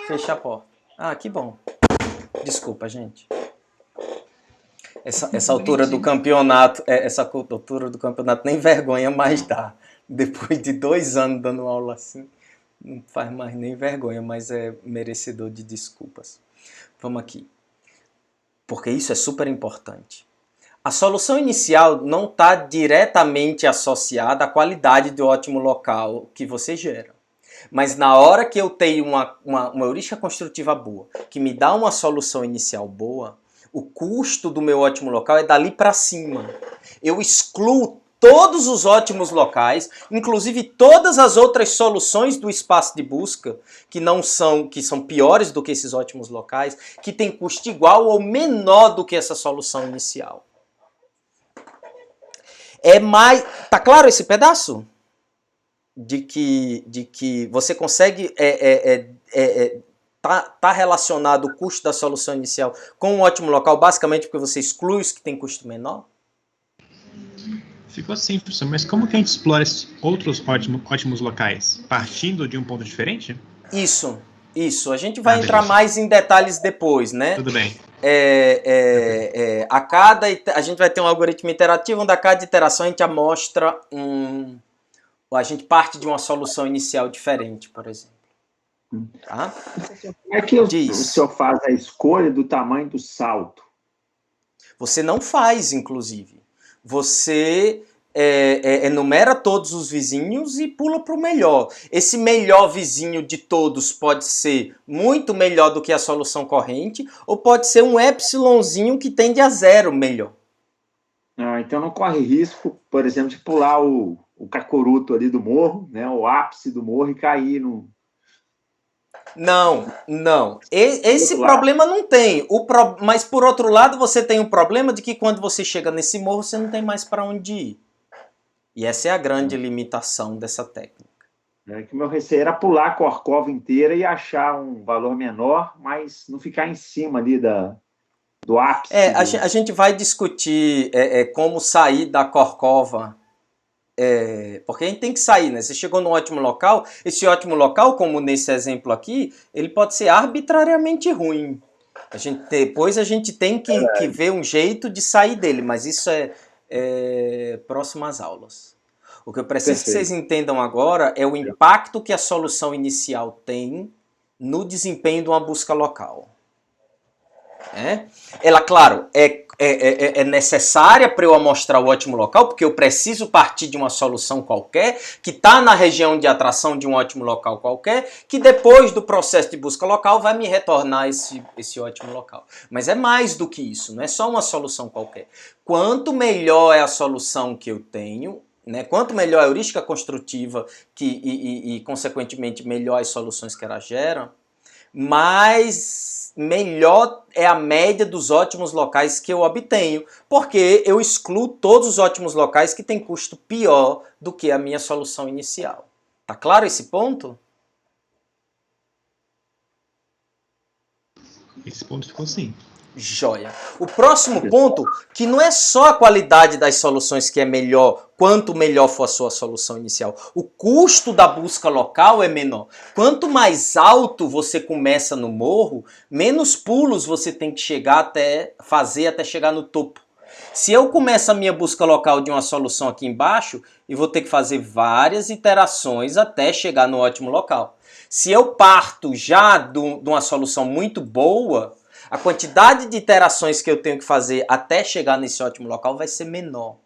Fecha a porta. Ah, que bom. Desculpa, gente. Essa altura do campeonato, essa altura do campeonato nem vergonha mais dá. Depois de 2 anos dando aula assim, não faz mais nem vergonha, mas é merecedor de desculpas. Vamos aqui. Porque isso é super importante. A solução inicial não está diretamente associada à qualidade do ótimo local que você gera. Mas na hora que eu tenho uma heurística construtiva boa, que me dá uma solução inicial boa, o custo do meu ótimo local é dali para cima. Eu excluo todos os ótimos locais, inclusive todas as outras soluções do espaço de busca, que são piores do que esses ótimos locais, que tem custo igual ou menor do que essa solução inicial. Tá claro esse pedaço? De que você consegue tá relacionado o custo da solução inicial com um ótimo local, basicamente porque você exclui os que tem custo menor? Ficou assim, professor, mas como que a gente explora esses outros ótimos locais? Partindo de um ponto diferente? Isso. A gente vai entrar beleza. mais em detalhes depois, né? Tudo bem. A gente vai ter um algoritmo interativo onde a cada iteração a gente amostra a gente parte de uma solução inicial diferente, por exemplo. Tá? Como é que o senhor faz a escolha do tamanho do salto? Você não faz, inclusive. Você enumera todos os vizinhos e pula para o melhor. Esse melhor vizinho de todos pode ser muito melhor do que a solução corrente, ou pode ser um epsilonzinho que tende a 0 melhor. Então não corre risco, por exemplo, de pular o cacoruto ali do morro, né, o ápice do morro e cair no... Não. Esse problema não tem. Mas, por outro lado, você tem o problema de que quando você chega nesse morro, você não tem mais para onde ir. E essa é a grande limitação dessa técnica. Que meu receio era pular a Corcova inteira e achar um valor menor, mas não ficar em cima ali do ápice. A gente vai discutir como sair da Corcova. Porque a gente tem que sair, né? Você chegou num ótimo local, esse ótimo local, como nesse exemplo aqui, ele pode ser arbitrariamente ruim. Depois a gente tem que ver um jeito de sair dele, mas isso é próximo às aulas. O que eu preciso que vocês entendam agora é o impacto que a solução inicial tem no desempenho de uma busca local. Ela, claro, é necessária para eu amostrar o ótimo local, porque eu preciso partir de uma solução qualquer, que está na região de atração de um ótimo local qualquer, que depois do processo de busca local vai me retornar esse ótimo local. Mas é mais do que isso, não é só uma solução qualquer. Quanto melhor é a solução que eu tenho, né, quanto melhor a heurística construtiva e consequentemente, melhor as soluções que ela gera, melhor é a média dos ótimos locais que eu obtenho, porque eu excluo todos os ótimos locais que têm custo pior do que a minha solução inicial. Tá claro esse ponto? Esse ponto ficou sim. Joia. O próximo ponto, que não é só a qualidade das soluções que é melhor, quanto melhor for a sua solução inicial. O custo da busca local é menor. Quanto mais alto você começa no morro, menos pulos você tem que fazer até chegar no topo. Se eu começo a minha busca local de uma solução aqui embaixo, eu vou ter que fazer várias iterações até chegar no ótimo local. Se eu parto já de uma solução muito boa, a quantidade de iterações que eu tenho que fazer até chegar nesse ótimo local vai ser menor.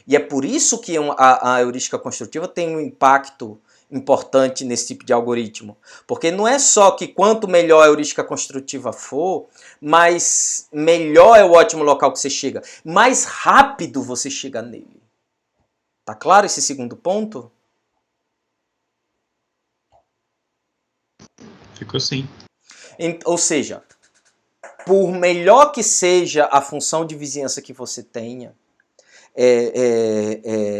E é por isso que a heurística construtiva tem um impacto importante nesse tipo de algoritmo. Porque não é só que quanto melhor a heurística construtiva for, mais melhor é o ótimo local que você chega, mais rápido você chega nele. Tá claro esse segundo ponto? Ficou sim. Ou seja, por melhor que seja a função de vizinhança que você tenha,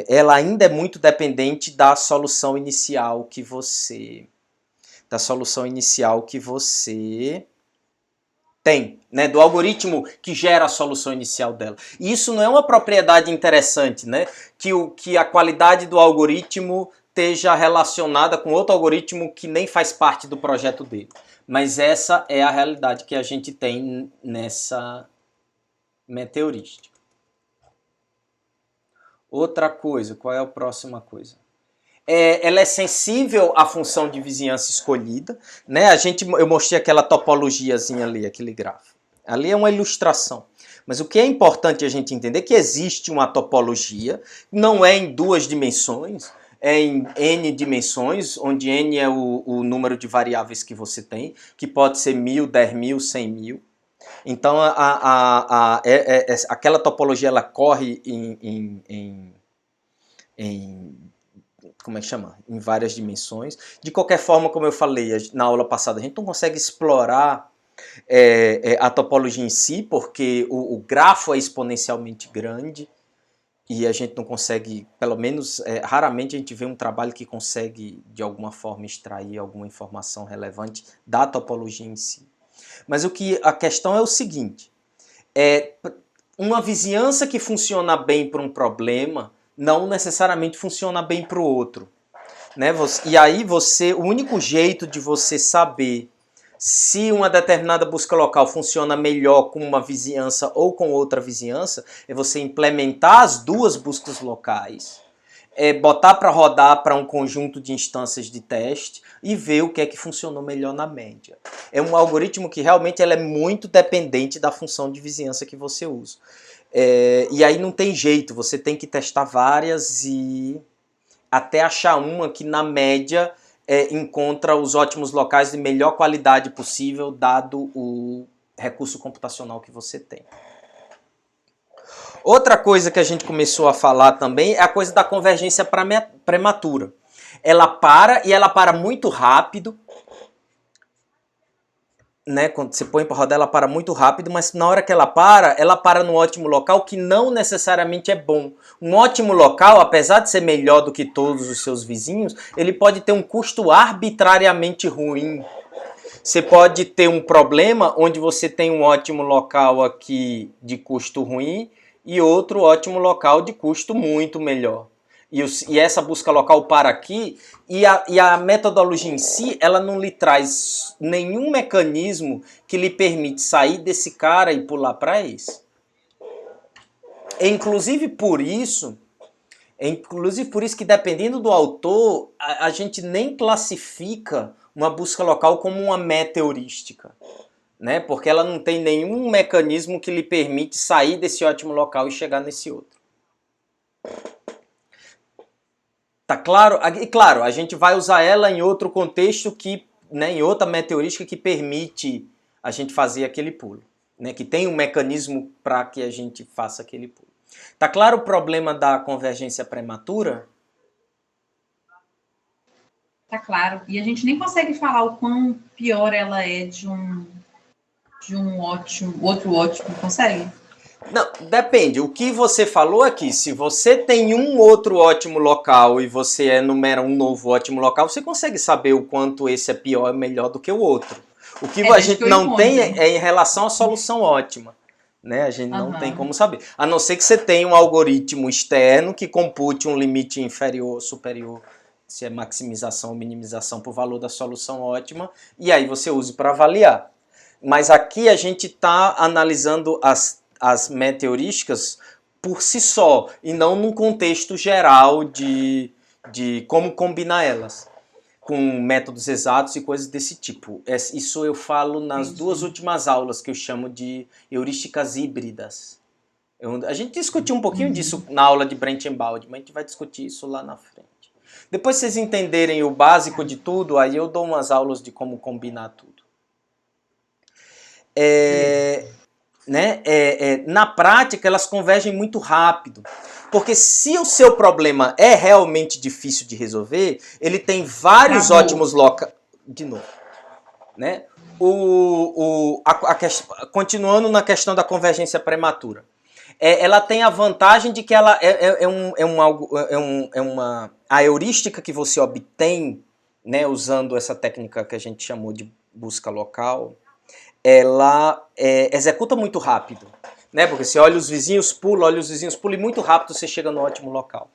ela ainda é muito dependente da solução inicial que você tem, né? Do algoritmo que gera a solução inicial dela. E isso não é uma propriedade interessante, né? Que a qualidade do algoritmo esteja relacionada com outro algoritmo que nem faz parte do projeto dele. Mas essa é a realidade que a gente tem nessa metaheurística. Outra coisa, qual é a próxima coisa? Ela é sensível à função de vizinhança escolhida, né? Eu mostrei aquela topologiazinha ali, aquele gráfico. Ali é uma ilustração. Mas o que é importante a gente entender é que existe uma topologia, não é em 2 dimensões, é em n dimensões, onde n é o número de variáveis que você tem, que pode ser 1000, 10.000, 100.000. Então, aquela topologia ela corre como é que chama? Em várias dimensões. De qualquer forma, como eu falei na aula passada, a gente não consegue explorar a topologia em si, porque o grafo é exponencialmente grande e a gente não consegue, pelo menos, raramente a gente vê um trabalho que consegue, de alguma forma, extrair alguma informação relevante da topologia em si. Mas a questão é o seguinte, uma vizinhança que funciona bem para um problema não necessariamente funciona bem para o outro. Né? E aí o único jeito de você saber se uma determinada busca local funciona melhor com uma vizinhança ou com outra vizinhança é você implementar as 2 buscas locais, botar para rodar para um conjunto de instâncias de teste e ver o que é que funcionou melhor na média. É um algoritmo que realmente é muito dependente da função de vizinhança que você usa. E aí não tem jeito, você tem que testar várias e até achar uma que na média encontra os ótimos locais de melhor qualidade possível, dado o recurso computacional que você tem. Outra coisa que a gente começou a falar também é a coisa da convergência prematura. Ela para muito rápido, né? Quando você põe para rodar, ela para muito rápido, mas na hora que ela para num ótimo local que não necessariamente é bom. Um ótimo local, apesar de ser melhor do que todos os seus vizinhos, ele pode ter um custo arbitrariamente ruim. Você pode ter um problema onde você tem um ótimo local aqui de custo ruim e outro ótimo local de custo muito melhor. E essa busca local para aqui, e a metodologia em si, ela não lhe traz nenhum mecanismo que lhe permite sair desse cara e pular para esse. Inclusive por isso, É inclusive por isso que, dependendo do autor, a gente nem classifica uma busca local como uma meta-heurística, né? Porque ela não tem nenhum mecanismo que lhe permite sair desse ótimo local e chegar nesse outro. Tá claro? E claro, a gente vai usar ela em outro contexto que, né, em outra meta-heurística que permite a gente fazer aquele pulo, né? Que tem um mecanismo para que a gente faça aquele pulo. Tá claro o problema da convergência prematura? Tá claro. E a gente nem consegue falar o quão pior ela é de um outro ótimo, consegue? Não, depende. O que você falou aqui, se você tem um outro ótimo local e você enumera um novo ótimo local, você consegue saber o quanto esse é pior e melhor do que o outro. O que a gente não tem é em relação à solução ótima. Né? A gente não tem como saber. A não ser que você tenha um algoritmo externo que compute um limite inferior ou superior, se é maximização ou minimização por valor da solução ótima, e aí você use para avaliar. Mas aqui a gente está analisando as meta-heurísticas por si só, e não num contexto geral de como combinar elas com métodos exatos e coisas desse tipo. Isso eu falo nas duas últimas aulas, que eu chamo de heurísticas híbridas. A gente discutiu um pouquinho disso na aula de Brent-Embaldi, mas a gente vai discutir isso lá na frente. Depois vocês entenderem o básico de tudo, aí eu dou umas aulas de como combinar tudo. Na prática, elas convergem muito rápido. Porque se o seu problema é realmente difícil de resolver, ele tem vários ótimos locais. De novo. Né? Continuando na questão da convergência prematura. Ela tem a vantagem de que ela a heurística que você obtém, né, usando essa técnica que a gente chamou de busca local, ela executa muito rápido. Né? Porque você olha os vizinhos, pula e muito rápido você chega no ótimo local.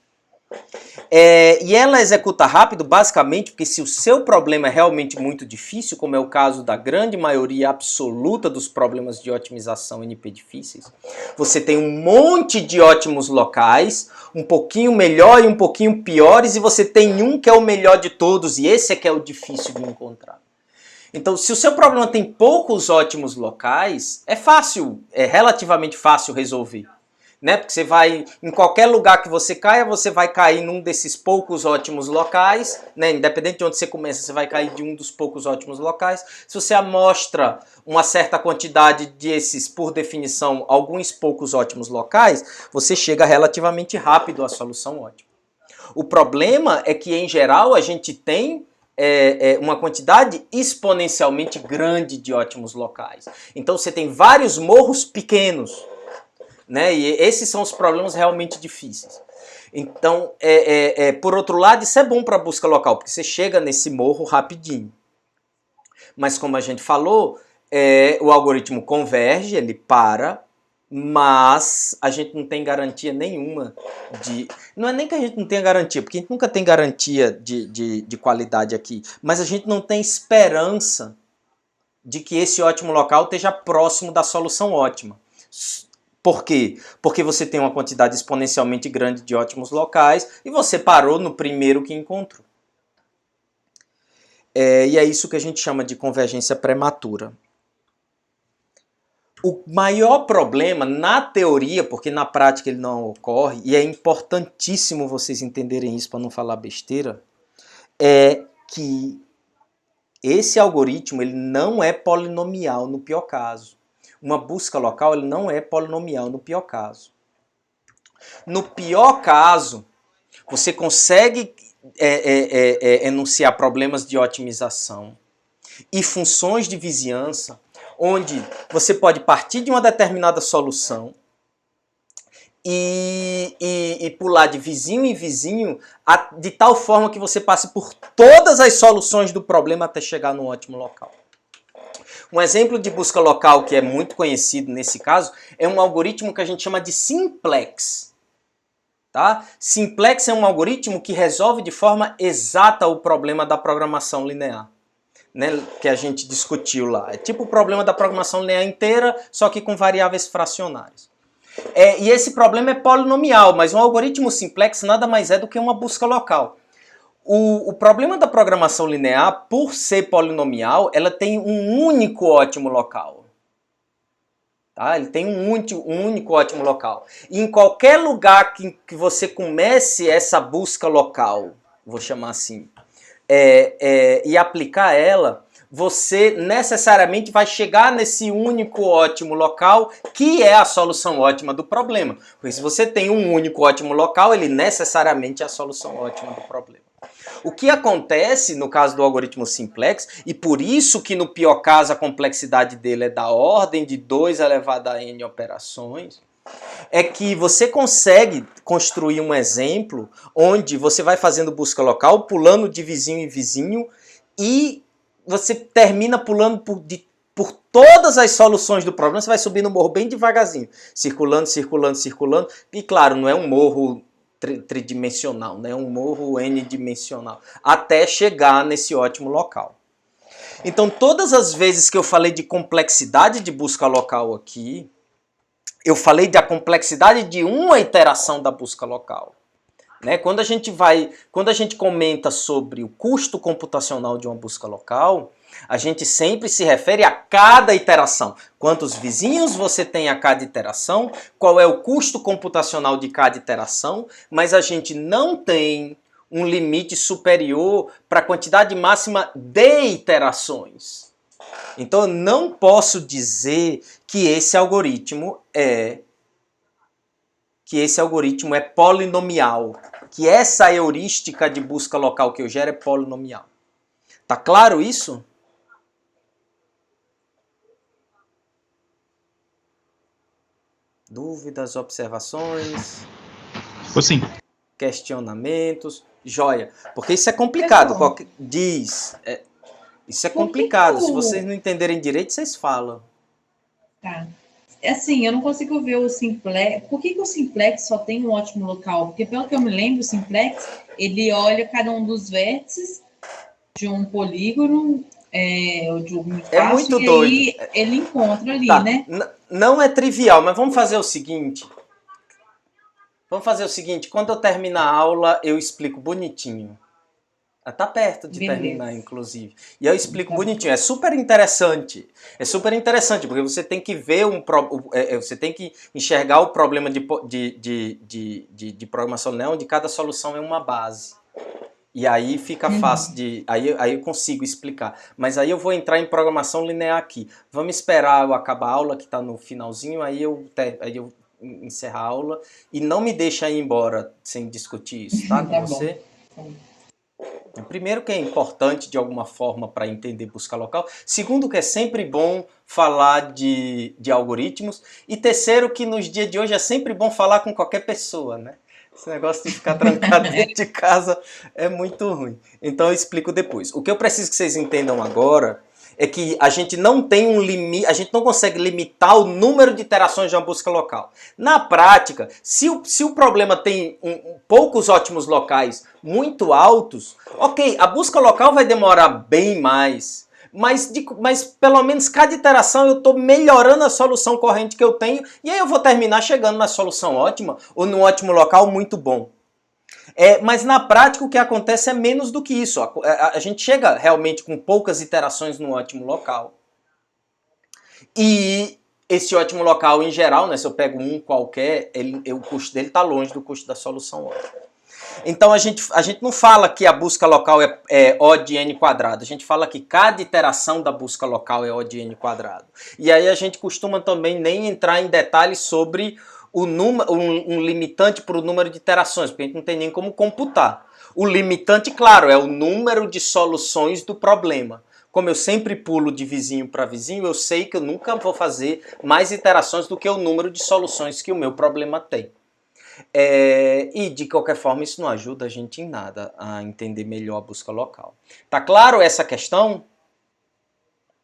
E ela executa rápido basicamente porque se o seu problema é realmente muito difícil, como é o caso da grande maioria absoluta dos problemas de otimização NP difíceis, você tem um monte de ótimos locais, um pouquinho melhor e um pouquinho piores, e você tem um que é o melhor de todos, e esse é que é o difícil de encontrar. Então, se o seu problema tem poucos ótimos locais, é relativamente fácil resolver. Né? Porque você vai, em qualquer lugar que você caia, você vai cair num desses poucos ótimos locais, né? Independente de onde você começa, você vai cair de um dos poucos ótimos locais. Se você amostra uma certa quantidade desses, por definição, alguns poucos ótimos locais, você chega relativamente rápido à solução ótima. O problema é que, em geral, a gente tem uma quantidade exponencialmente grande de ótimos locais. Então você tem vários morros pequenos, né? E esses são os problemas realmente difíceis. Então, por outro lado, isso é bom para a busca local, porque você chega nesse morro rapidinho. Mas como a gente falou, o algoritmo converge, ele para, mas a gente não tem garantia nenhuma de... Não é nem que a gente não tenha garantia, porque a gente nunca tem garantia de qualidade aqui, mas a gente não tem esperança de que esse ótimo local esteja próximo da solução ótima. Por quê? Porque você tem uma quantidade exponencialmente grande de ótimos locais e você parou no primeiro que encontrou. E é isso que a gente chama de convergência prematura. O maior problema na teoria, porque na prática ele não ocorre, e é importantíssimo vocês entenderem isso para não falar besteira, é que esse algoritmo ele não é polinomial no pior caso. Uma busca local ele não é polinomial no pior caso. No pior caso, você consegue enunciar problemas de otimização e funções de vizinhança, onde você pode partir de uma determinada solução e pular de vizinho em vizinho de tal forma que você passe por todas as soluções do problema até chegar no ótimo local. Um exemplo de busca local que é muito conhecido nesse caso é um algoritmo que a gente chama de simplex. Tá? Simplex é um algoritmo que resolve de forma exata o problema da programação linear, né, que a gente discutiu lá. É tipo o problema da programação linear inteira, só que com variáveis fracionárias. E esse problema é polinomial, mas um algoritmo simplex nada mais é do que uma busca local. O problema da programação linear, por ser polinomial, ela tem um único ótimo local. Tá? Ele tem um único ótimo local. E em qualquer lugar que você comece essa busca local, vou chamar assim, e aplicar ela, você necessariamente vai chegar nesse único ótimo local, que é a solução ótima do problema. Porque se você tem um único ótimo local, ele necessariamente é a solução ótima do problema. O que acontece no caso do algoritmo simplex, e por isso que no pior caso a complexidade dele é da ordem de 2 elevado a n operações, é que você consegue construir um exemplo onde você vai fazendo busca local, pulando de vizinho em vizinho, e você termina pulando por todas as soluções do problema. Você vai subir no morro bem devagarzinho, circulando, circulando, circulando. E claro, não é um morro tridimensional, né? É um morro n-dimensional, até chegar nesse ótimo local. Então, todas as vezes que eu falei de complexidade de busca local aqui, eu falei da complexidade de uma iteração da busca local. Né? Quando a gente comenta sobre o custo computacional de uma busca local, a gente sempre se refere a cada iteração. Quantos vizinhos você tem a cada iteração, qual é o custo computacional de cada iteração, mas a gente não tem um limite superior para a quantidade máxima de iterações. Então eu não posso dizer que esse algoritmo é polinomial, que essa heurística de busca local que eu gero é polinomial. Tá claro isso? Dúvidas, observações? Sim. Questionamentos? Joia. Porque isso é complicado. Isso é complicado. Se vocês não entenderem direito, vocês falam. Tá. Assim, eu não consigo ver o simplex. Por que o simplex só tem um ótimo local? Porque, pelo que eu me lembro, o simplex, ele olha cada um dos vértices de um polígono, ou de um espaço, muito e doido. Aí ele encontra ali, tá. né? Não é trivial, mas vamos fazer o seguinte. Quando eu terminar a aula, eu explico bonitinho. Está perto de terminar, inclusive. E eu explico bonitinho. É super interessante. Porque você tem que ver você tem que enxergar o problema de programação linear, onde cada solução é uma base. E aí fica fácil de... Aí eu consigo explicar. Mas aí eu vou entrar em programação linear aqui. Vamos esperar eu acabar a aula, que está no finalzinho, aí eu encerrar a aula. E não me deixa ir embora sem discutir isso, tá? Com você? Primeiro, que é importante de alguma forma para entender busca local. Segundo, que é sempre bom falar de algoritmos. E terceiro, que nos dias de hoje é sempre bom falar com qualquer pessoa, né? Esse negócio de ficar trancado dentro de casa é muito ruim. Então eu explico depois. O que eu preciso que vocês entendam agora é que a gente não tem um limite, a gente não consegue limitar o número de iterações de uma busca local. Na prática, se o problema tem poucos ótimos locais muito altos, ok, a busca local vai demorar bem mais, mas pelo menos cada iteração eu estou melhorando a solução corrente que eu tenho, e aí eu vou terminar chegando na solução ótima ou num ótimo local muito bom. Mas na prática o que acontece é menos do que isso. A gente chega realmente com poucas iterações no ótimo local. E esse ótimo local, em geral, né, se eu pego um qualquer, o custo dele está longe do custo da solução ótima. Então a gente não fala que a busca local é O de n quadrado. A gente fala que cada iteração da busca local é O de n quadrado. E aí a gente costuma também nem entrar em detalhes sobre um limitante para o número de iterações, porque a gente não tem nem como computar. O limitante, claro, é o número de soluções do problema. Como eu sempre pulo de vizinho para vizinho, eu sei que eu nunca vou fazer mais iterações do que o número de soluções que o meu problema tem. E de qualquer forma isso não ajuda a gente em nada a entender melhor a busca local. Tá claro essa questão?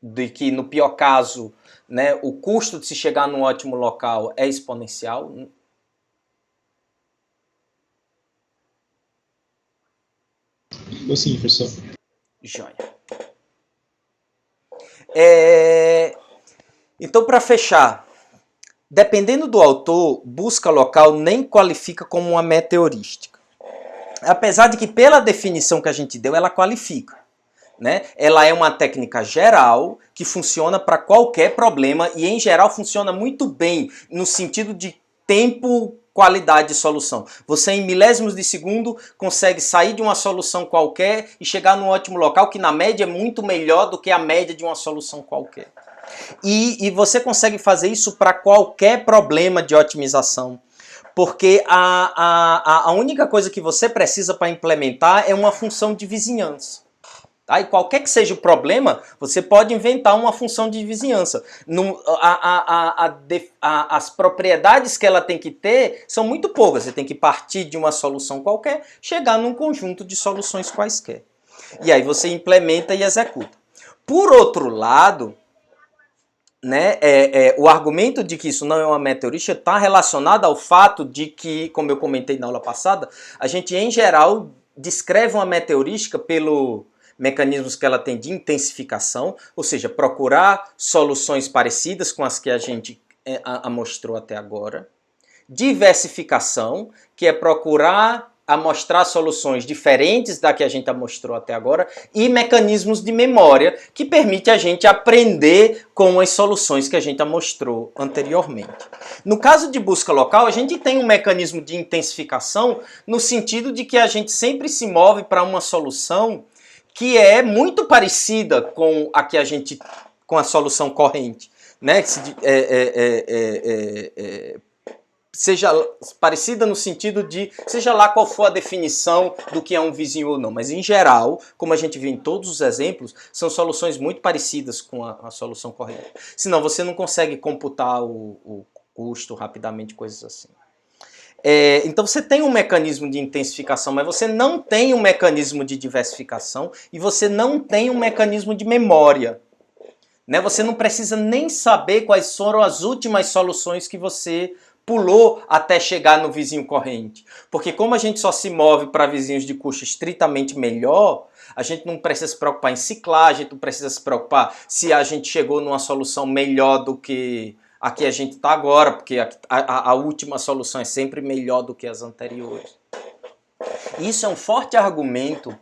De que no pior caso, né, o custo de se chegar num ótimo local é exponencial. Sim, professor. Joia. Então, para fechar, dependendo do autor, busca local nem qualifica como uma meta-heurística. Apesar de que, pela definição que a gente deu, ela qualifica. Né? Ela é uma técnica geral que funciona para qualquer problema e, em geral, funciona muito bem no sentido de tempo, qualidade de solução. Você, em milésimos de segundo, consegue sair de uma solução qualquer e chegar num ótimo local que, na média, é muito melhor do que a média de uma solução qualquer. E você consegue fazer isso para qualquer problema de otimização. Porque a única coisa que você precisa para implementar é uma função de vizinhança. Tá? E qualquer que seja o problema, você pode inventar uma função de vizinhança. As propriedades que ela tem que ter são muito poucas. Você tem que partir de uma solução qualquer, chegar num conjunto de soluções quaisquer. E aí você implementa e executa. Por outro lado, né, o argumento de que isso não é uma meta-heurística está relacionado ao fato de que, como eu comentei na aula passada, a gente, em geral, descreve uma meta-heurística pelo mecanismos que ela tem de intensificação, ou seja, procurar soluções parecidas com as que a gente amostrou até agora. Diversificação, que é procurar amostrar soluções diferentes da que a gente amostrou até agora. E mecanismos de memória, que permite a gente aprender com as soluções que a gente amostrou anteriormente. No caso de busca local, a gente tem um mecanismo de intensificação no sentido de que a gente sempre se move para uma solução que é muito parecida com a que a gente, com a solução corrente, né? Seja parecida no sentido de, seja lá qual for a definição do que é um vizinho ou não, mas em geral, como a gente viu em todos os exemplos, são soluções muito parecidas com a solução corrente. Senão você não consegue computar o custo rapidamente, coisas assim. Então você tem um mecanismo de intensificação, mas você não tem um mecanismo de diversificação e você não tem um mecanismo de memória. Né? Você não precisa nem saber quais foram as últimas soluções que você pulou até chegar no vizinho corrente. Porque como a gente só se move para vizinhos de custo estritamente melhor, a gente não precisa se preocupar em ciclar, a gente não precisa se preocupar se a gente chegou numa solução melhor do que a que a gente está agora, porque a última solução é sempre melhor do que as anteriores. Isso é um forte argumento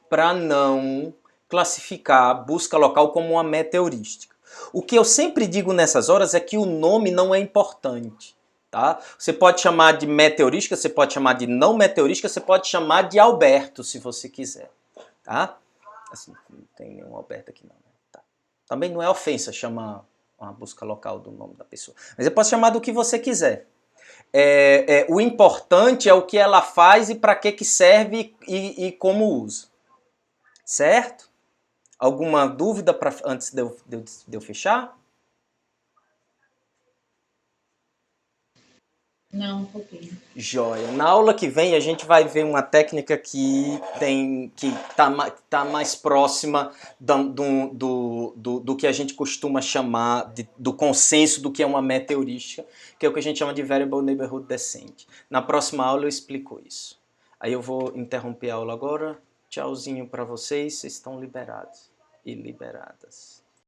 para não classificar a busca local como uma meta-heurística. O que eu sempre digo nessas horas é que o nome não é importante. Tá? Você pode chamar de meta-heurística, você pode chamar de não meta-heurística, você pode chamar de Alberto, se você quiser. Tá? Assim, não tem nenhum Alberto aqui não. Né? Tá. Também não é ofensa chamar uma busca local do nome da pessoa. Mas eu posso chamar do que você quiser. O importante é o que ela faz e para que serve e como usa. Certo? Alguma dúvida antes de eu fechar? Não, ok. Joia. Na aula que vem a gente vai ver uma técnica que tá mais próxima do que a gente costuma chamar do consenso do que é uma meta-heurística, que é o que a gente chama de Variable Neighborhood Descent. Na próxima aula eu explico isso. Aí eu vou interromper a aula agora. Tchauzinho para vocês estão liberados e liberadas.